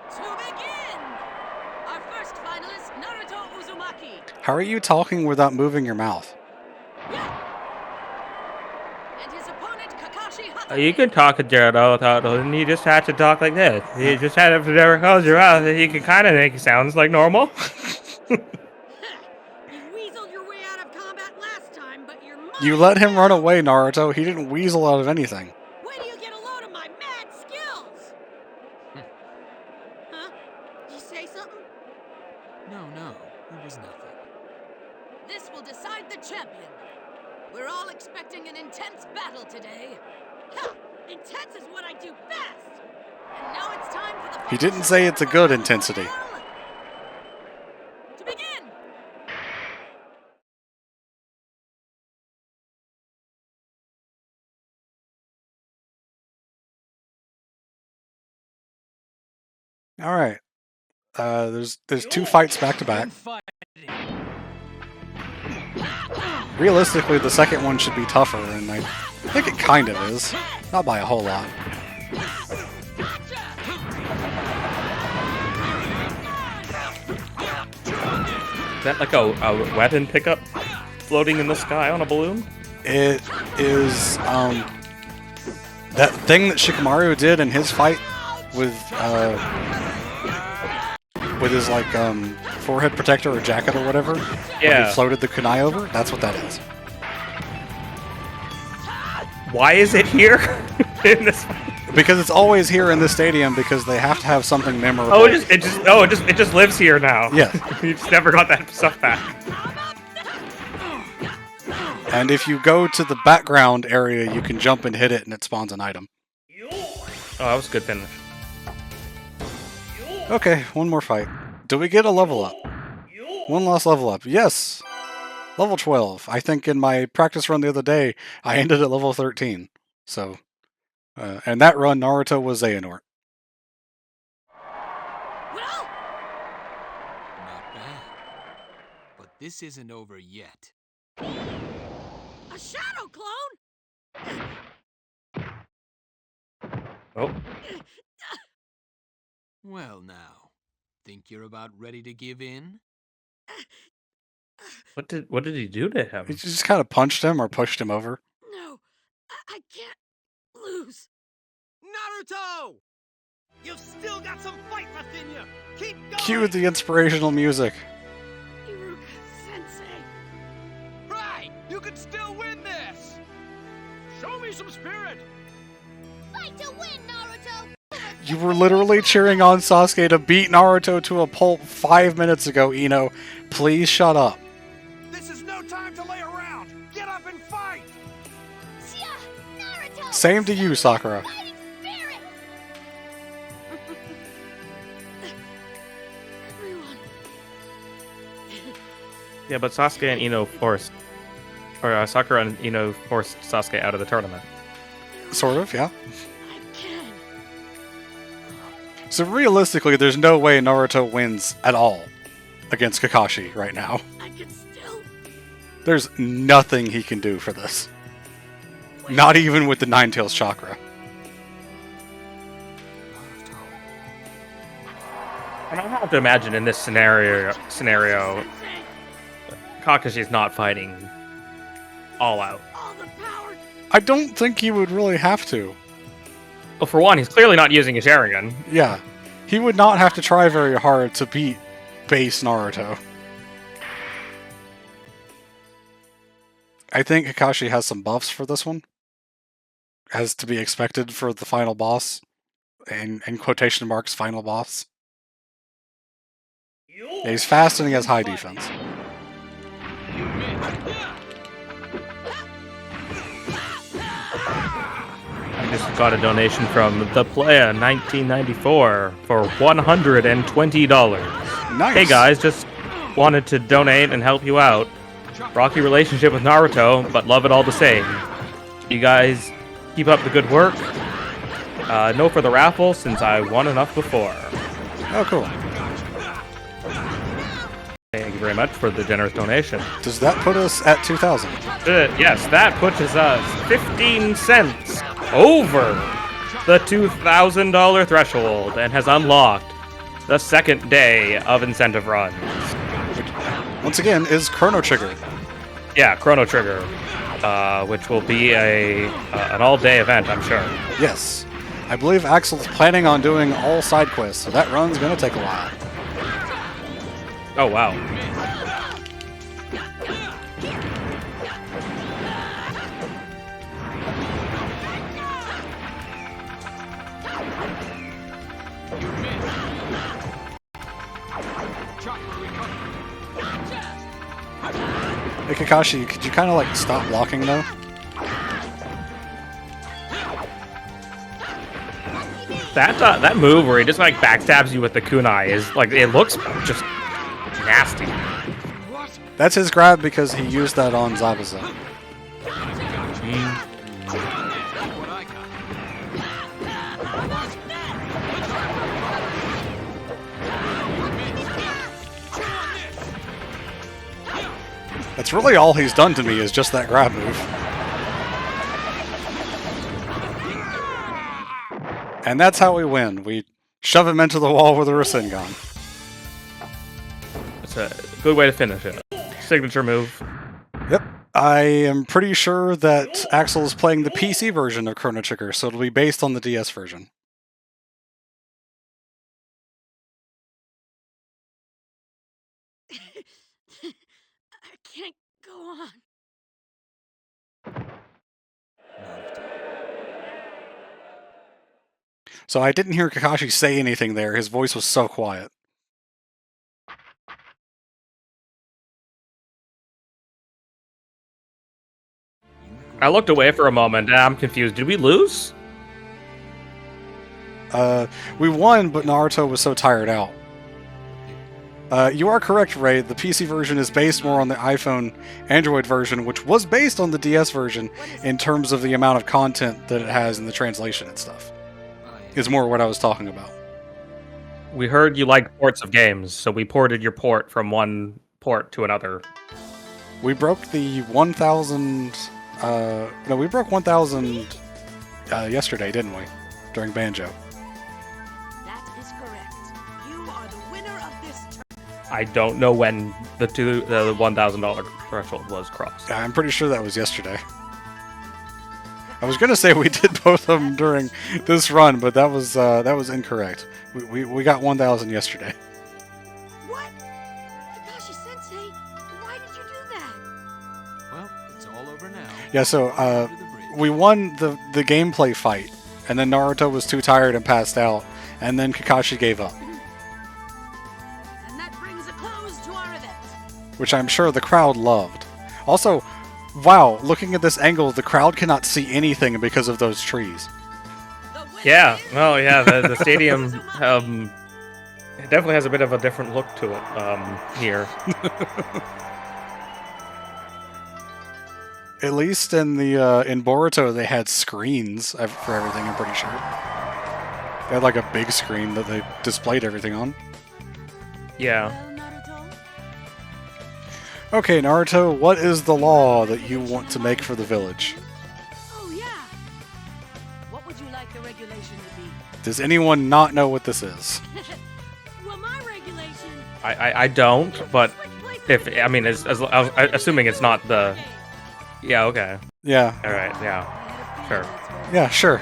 To begin! Our first finalist, Naruto Uzumaki. How are you talking without moving your mouth? And his opponent, Kakashi Hatake. You can talk to Naruto, and you just have to talk like this. You just have to never close your mouth, and you can kind of make it sound like normal. You weaseled your way out of combat last time, but you're mine You let him now. run away, Naruto. He didn't weasel out of anything. When do you get a load of my mad skills? Huh? Did you say something? No, it was nothing. This will decide the champion. We're all expecting an intense battle today. Ha! Intense is what I do best. And now it's time for the. He didn't say it's a good intensity. To begin. All right. There's two fights back to back. Realistically, the second one should be tougher, and I think it kind of is. Not by a whole lot. Is that like a weapon pickup floating in the sky on a balloon? It is that thing that Shikamaru did in his fight with his like forehead protector or jacket or whatever. Where Yeah. he floated the kunai over. That's what that is. Why is it here in this? Because it's always here in this stadium because they have to have something memorable. Oh, it just lives here now. Yeah. You just never got that stuff back. And if you go to the background area, you can jump and hit it, and it spawns an item. Oh, that was a good finish. Okay, one more fight. Do we get a level up? One last level up. Yes! Level 12. I think in my practice run the other day, I ended at level 13. So, and that run, Naruto was Xehanort. Well, Not bad. But this isn't over yet. a shadow clone. Oh, Well now, think you're about ready to give in? what did he do to him? He just kind of punched him or pushed him over. No, I can't lose. Naruto! You've still got some fight left in you. Keep going. Cue the inspirational music. Iruka Sensei. Right! You can still win this. Show me some spirit. Fight to win, Naruto! You were literally cheering on Sasuke to beat Naruto to a pulp 5 minutes ago, Ino. Please shut up. This is no time to lay around. Get up and fight. Yeah, Naruto! Same to you, Sakura. Fighting spirit! Everyone. Yeah, but Sasuke and Ino forced, or Sakura and Ino forced Sasuke out of the tournament. Sort of, yeah. I can. So realistically, there's no way Naruto wins at all against Kakashi right now. I can still. There's nothing he can do for this. Not even with the Nine Tails chakra. And I have to imagine in this scenario, Sensei, Kakashi's not fighting all out. all the power. I don't think he would really have to. Well, for one, he's clearly not using his Sharingan. Yeah. He would not have to try very hard to beat base Naruto. I think Kakashi has some buffs for this one, as to be expected for the final boss, in quotation marks, final boss. Yeah, he's fast and he has high defense. I just got a donation from the player 1994 for $120. Nice. Hey guys, just wanted to donate and help you out. Rocky relationship with Naruto, but love it all the same. You guys keep up the good work. No for the raffle since I won enough before. Oh, cool. Thank you very much for the generous donation. Does that put us at 2,000? Yes, that pushes us 15 cents over the $2,000 threshold and has unlocked the second day of incentive runs. Which, once again, is Chrono Trigger. Yeah, Chrono Trigger, which will be an all-day event, I'm sure. Yes. I believe Axel's planning on doing all side quests, so that run's gonna take a while. Oh, wow. Hey Kakashi, could you kind of like stop blocking though? That move where he just like backstabs you with the kunai is like, it looks just nasty. That's his grab because he used that on Zabuza. That's really all he's done to me is just that grab move. And that's how we win. We shove him into the wall with a Rasengan. It's a good way to finish it. Signature move. Yep. I am pretty sure that Axel is playing the PC version of Chrono Trigger, so it'll be based on the DS version. I can't go on. So I didn't hear Kakashi say anything there. His voice was so quiet. I looked away for a moment and I'm confused. Did we lose? We won, but Naruto was so tired out. You are correct, Ray. The PC version is based more on the iPhone Android version, which was based on the DS version in terms of the amount of content that it has in the translation and stuff. Is more what I was talking about. We heard you like ports of games, so we ported your port from one port to another. We broke the 1,000... no, we broke 1,000 yesterday, didn't we? During Banjo. That is correct. You are the winner of this tournament. I don't know when the $1,000 threshold was crossed. Yeah, I'm pretty sure that was yesterday. I was gonna say we did both of them during this run, but that was incorrect. We got 1,000 yesterday. What? Kakashi-sensei, why did you do that? Well, it's all over now. Yeah, so we won the gameplay fight, and then Naruto was too tired and passed out, and then Kakashi gave up. And that brings a close to our event. Which I'm sure the crowd loved. Also, wow, looking at this angle, the crowd cannot see anything because of those trees. Yeah, well, yeah, the stadium it definitely has a bit of a different look to it here. At least in the in Boruto, they had screens for everything. I'm pretty sure they had like a big screen that they displayed everything on. Yeah. Okay, Naruto, what is the law that you want to make for the village? Oh yeah. What would you like the regulation to be? Does anyone not know what this is? Well, my regulation. I don't, but if I mean, as assuming it's not the. Yeah. Okay. Yeah. All right. Yeah. Sure. Yeah, sure.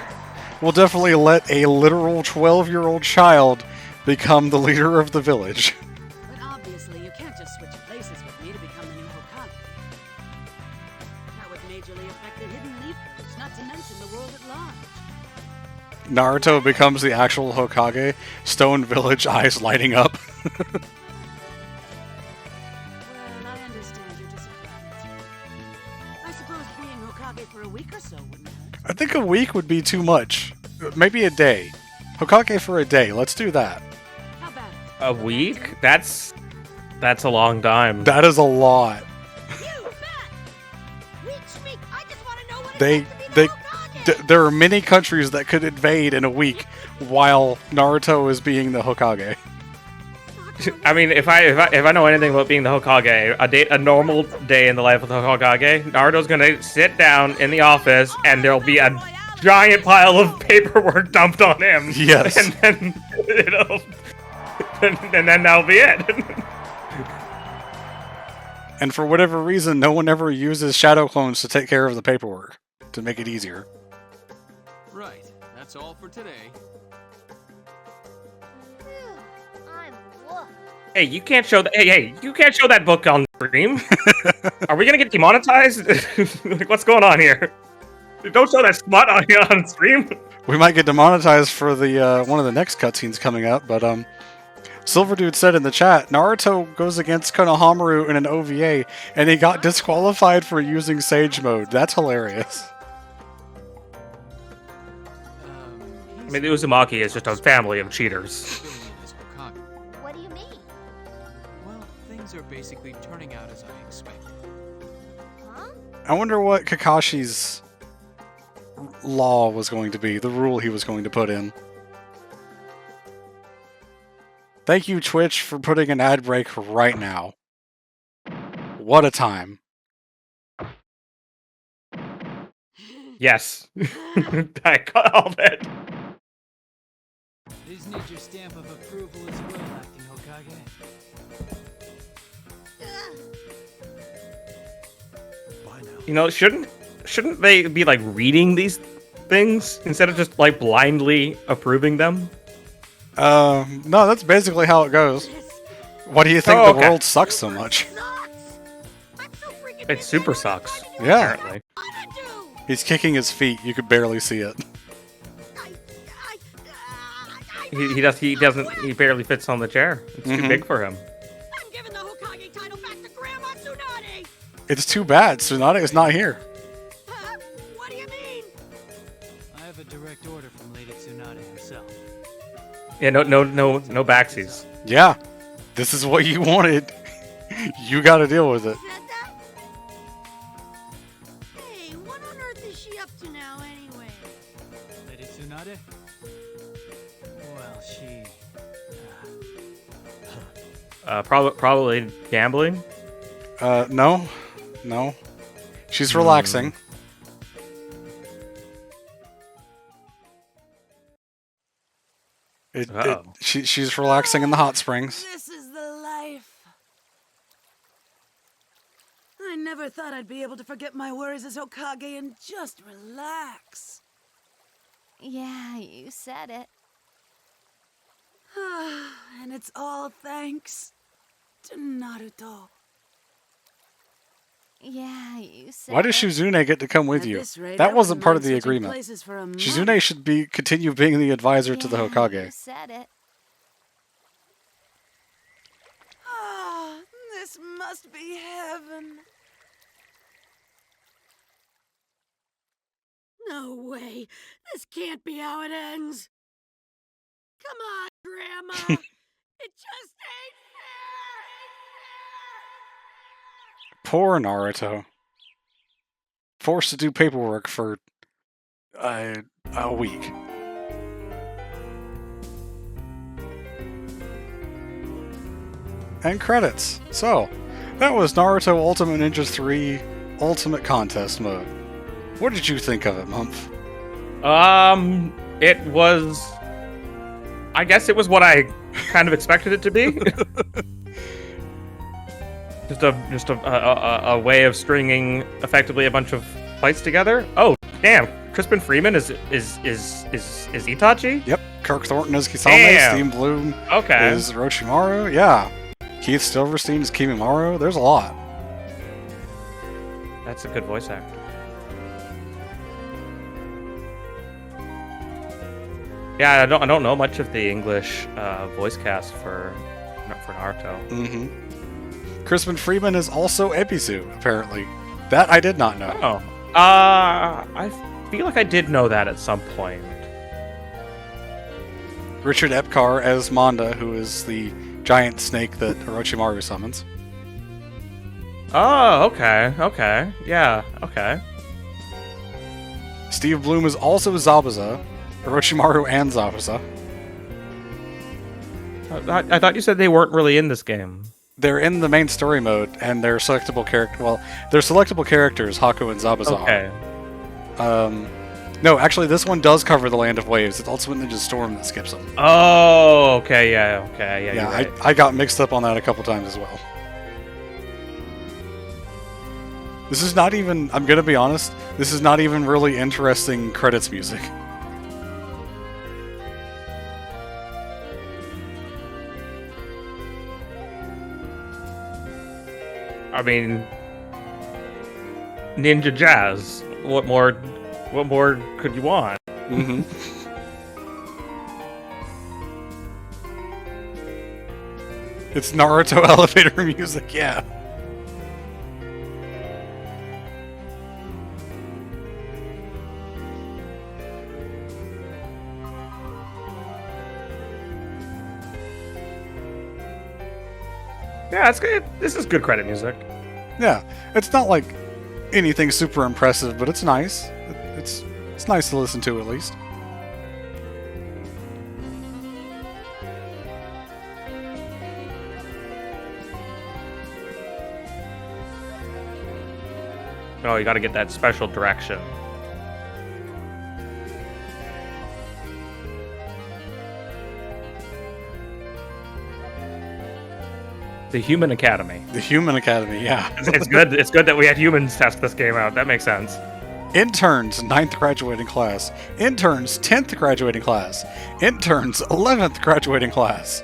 We'll definitely let a literal 12-year-old child become the leader of the village. But obviously, you can't just switch places with me to become the new Hokage. Now, majorly affect the hidden leaf village, not to mention the world at large. Naruto becomes the actual Hokage. Stone Village, eyes lighting up. Well, I understand your disappointment. I suppose being Hokage for a week or so wouldn't hurt. I think a week would be too much. Maybe a day. Hokage for a day. Let's do that. How about it? A week? That's a long time. That is a lot. You bet! Reach me! I just want to know what They- it's like to be they- the Hokage! There are many countries that could invade in a week while Naruto is being the Hokage. I mean, if I know anything about being the Hokage, a normal day in the life of the Hokage, Naruto's gonna sit down in the office and there'll be a giant pile of paperwork dumped on him. Yes. And then and then that'll be it. And for whatever reason, no one ever uses shadow clones to take care of the paperwork to make it easier. Right. That's all for today. Phew, I'm whooped. Hey, you can't show that. Hey, you can't show that book on stream. Are we gonna get demonetized? Like, what's going on here? Don't show that smut on stream. We might get demonetized for the one of the next cutscenes coming up, but Silver Dude said in the chat, Naruto goes against Konohamaru in an OVA, and he got disqualified for using Sage Mode. That's hilarious. I mean, the Uzumaki is just a family of cheaters. Filling in as Hokage. What do you mean? Well, things are basically turning out as I expected. Huh? I wonder what Kakashi's law was going to be, the rule he was going to put in. Thank you, Twitch, for putting an ad break right now. What a time. Yes, I called it. These need your stamp of approval as well, acting Hokage. Bye now. You know, shouldn't they be like reading these things instead of just like blindly approving them? No, that's basically how it goes. Why do you think Oh, the okay. world sucks so much? I'm so freaking It super sucks. Yeah. Apparently. He's kicking his feet. You could barely see it. He barely fits on the chair. It's too Mhm. big for him. I'm giving the Hokage title back to Grandma Tsunade! It's too bad. Tsunade is not here. Huh? What do you mean? I have a direct order from Lady Tsunade herself. Yeah, no backsies. Yeah. This is what you wanted. You gotta deal with it. Said that? Hey, what on earth is she up to now anyway? Lady Tsunade? Well, she... Probably gambling. No. No. She's relaxing. Oh. She's relaxing in the hot springs. This is the life. I never thought I'd be able to forget my worries as Hokage and just relax. Yeah, you said it. And it's all thanks to Naruto. Yeah, you said Why does it. Shizune get to come with At you? this rate, That I wasn't wouldn't part of mind the switching agreement. places for a Shizune month. should continue being the advisor to the Yeah, Hokage. You said it. This must be heaven. No way. This can't be how it ends. Come on, Grandma. It just ain't Poor Naruto. Forced to do paperwork for a week. And credits. So, that was Naruto Ultimate Ninja 3 Ultimate Contest Mode. What did you think of it, Mumph? It was. I guess it was what I kind of expected it to be. just a way of stringing effectively a bunch of fights together. Oh damn! Crispin Freeman is Itachi. Yep, Kirk Thornton is Kisame, Damn. Steam Bloom Okay. is Orochimaru, yeah. Keith Silverstein is Kimimaro, there's a lot. That's a good voice actor. Yeah, I don't know much of the English voice cast for Naruto. Mm-hmm. Crispin Freeman is also Ebisu, apparently. That I did not know. Oh, I feel like I did know that at some point. Richard Epcar as Manda, who is the giant snake that Orochimaru summons. Oh, okay, yeah, okay. Steve Bloom is also Zabuza, Orochimaru and Zabuza. I thought you said they weren't really in this game. They're in the main story mode, and they're selectable character. Well, they're selectable characters, Haku and Zabuza. Okay. No, actually, this one does cover the Land of Waves. It's Ultimate Ninja Storm that skips them. Oh, okay, yeah. Yeah, You're right. I got mixed up on that a couple times as well. This is not even, I'm gonna be honest, this is not even really interesting credits music. I mean, Ninja Jazz. What more could you want? Mm-hmm. It's Naruto elevator music, yeah. Yeah, it's good. This is good credit music. Yeah, it's not like anything super impressive, but it's nice. It's nice to listen to at least. Oh, you gotta get that special direction. The Human Academy. The Human Academy, yeah. It's good. It's good that we had humans test this game out. That makes sense. Interns, 9th graduating class. Interns, 10th graduating class. Interns, 11th graduating class.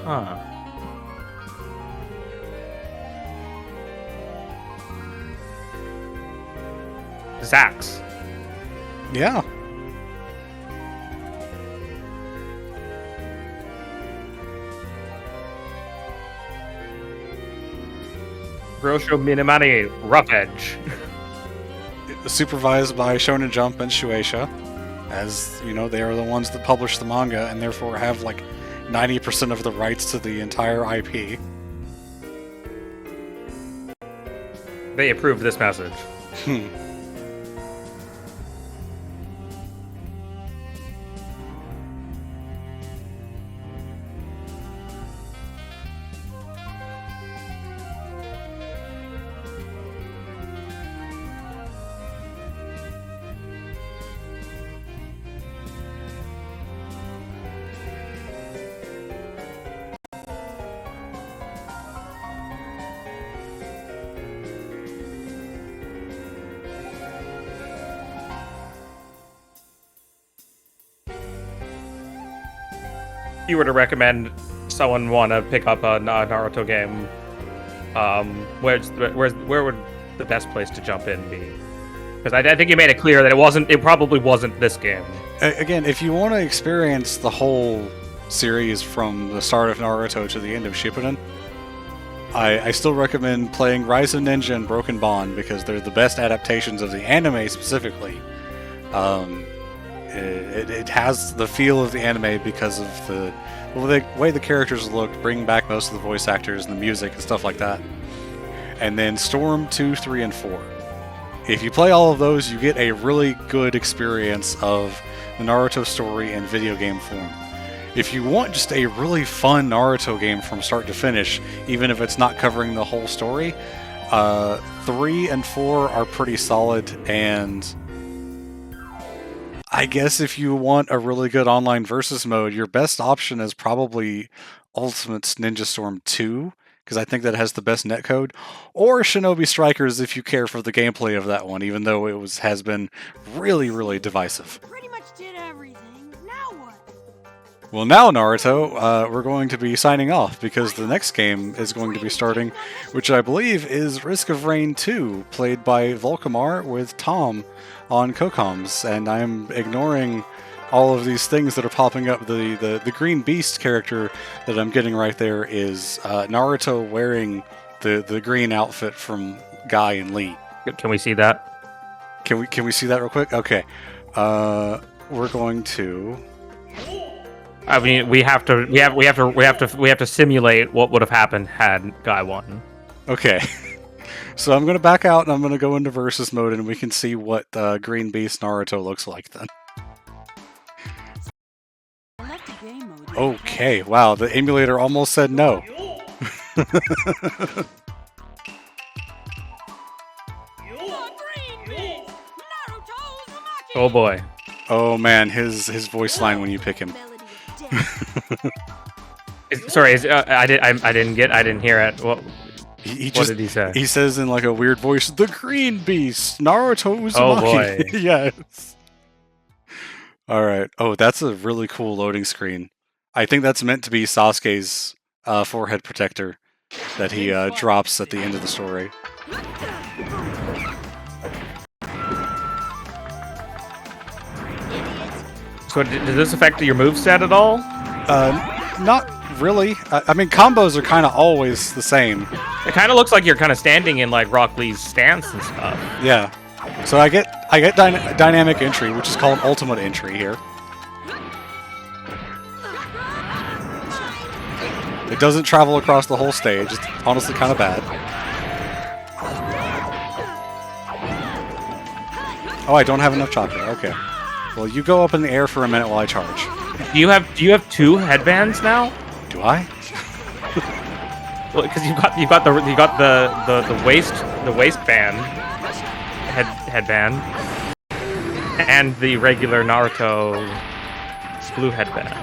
Huh. Zax. Yeah. Grosho Minamani, Rough Edge. Supervised by Shonen Jump and Shueisha, as you know, they are the ones that publish the manga and therefore have like 90% of the rights to the entire IP. They approved this message. You were to recommend someone want to pick up a Naruto game, where would the best place to jump in be? Because I think you made it clear that it probably wasn't this game. Again, if you want to experience the whole series from the start of Naruto to the end of Shippuden, I still recommend playing Rise of Ninja and Broken Bond because they're the best adaptations of the anime specifically. It has the feel of the anime because of the way the characters look, bring back most of the voice actors and the music and stuff like that. And then Storm 2, 3, and 4. If you play all of those, you get a really good experience of the Naruto story in video game form. If you want just a really fun Naruto game from start to finish, even if it's not covering the whole story, 3 and 4 are pretty solid, and I guess if you want a really good online versus mode, your best option is probably Ultimate Ninja Storm 2, because I think that has the best netcode, or Shinobi Strikers if you care for the gameplay of that one, even though it has been really, really divisive. Pretty much did everything. Now what? Well, now, Naruto, we're going to be signing off because the next game is going to be starting, which I believe is Risk of Rain 2, played by Volkamar with Tom on HellfireComms, and I'm ignoring all of these things that are popping up. The Green Beast character that I'm getting right there is Naruto wearing the green outfit from Guy and Lee. Can we see that? Can we see that real quick? Okay. We're going to. I mean, we have to simulate what would have happened had Guy won. Okay. So I'm going to back out and I'm going to go into versus mode and we can see what Green Beast Naruto looks like then. Okay, wow, the emulator almost said no. Oh boy. Oh man, his voice line when you pick him. I didn't hear it. What did he say? He says in like a weird voice, "The Green Beast, Naruto Uzumaki." Oh boy. Yes. All right. Oh, that's a really cool loading screen. I think that's meant to be Sasuke's forehead protector that he drops at the end of the story. So does this affect your moveset at all? Not really. I mean, combos are kind of always the same. It kind of looks like you're kind of standing in like Rock Lee's stance and stuff. Yeah. So I get dynamic entry, which is called ultimate entry here. It doesn't travel across the whole stage. It's honestly kind of bad. Oh, I don't have enough chakra. Okay. Well, you go up in the air for a minute while I charge. Do you have two headbands now? Do I? Well, because you got the waistband headband and the regular Naruto blue headband.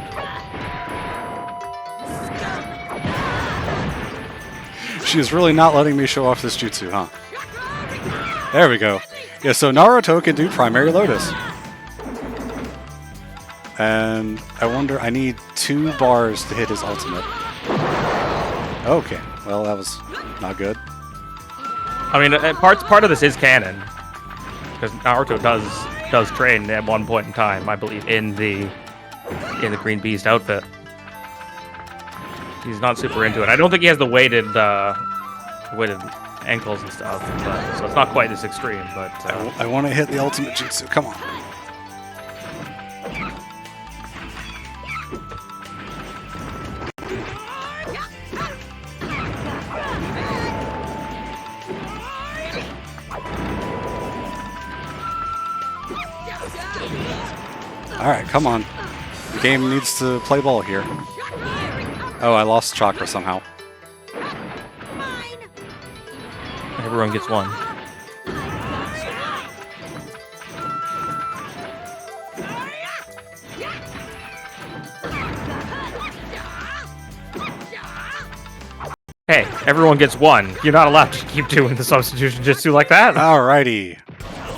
She is really not letting me show off this jutsu, huh? There we go. Yeah, so Naruto can do primary lotus. And I wonder, I need 2 bars to hit his ultimate. Okay, well that was not good. I mean, part of this is canon, because Naruto does train at one point in time, I believe, in the Green Beast outfit. He's not super into it. I don't think he has the weighted ankles and stuff, so it's not quite as extreme. But I want to hit the ultimate jutsu. Come on. Alright, come on. The game needs to play ball here. Oh, I lost chakra somehow. Everyone gets one. Hey, everyone gets one. You're not allowed to keep doing the substitution jutsu like that. Alrighty.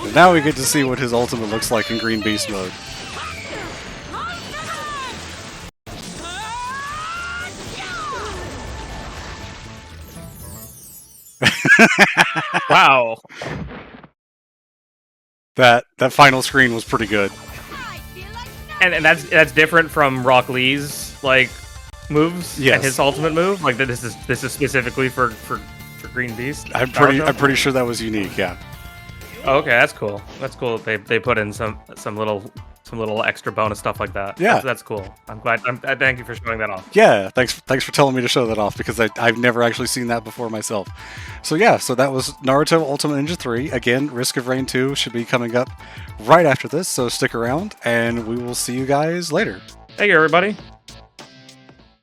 And now we get to see what his ultimate looks like in Green Beast mode. Wow. That final screen was pretty good. And that's different from Rock Lee's like moves and his ultimate move. Like this is specifically for Green Beast. I'm pretty sure that was unique. Yeah. Oh, okay, that's cool. That's cool. They put in some little extra bonus stuff like that. Yeah, that's cool. I'm glad. I thank you for showing that off. Yeah, thanks for telling me to show that off because I've never actually seen that before myself. So yeah, so that was Naruto Ultimate Ninja 3. Again, Risk of Rain 2 should be coming up right after this, so stick around and we will see you guys later. Thank you, everybody.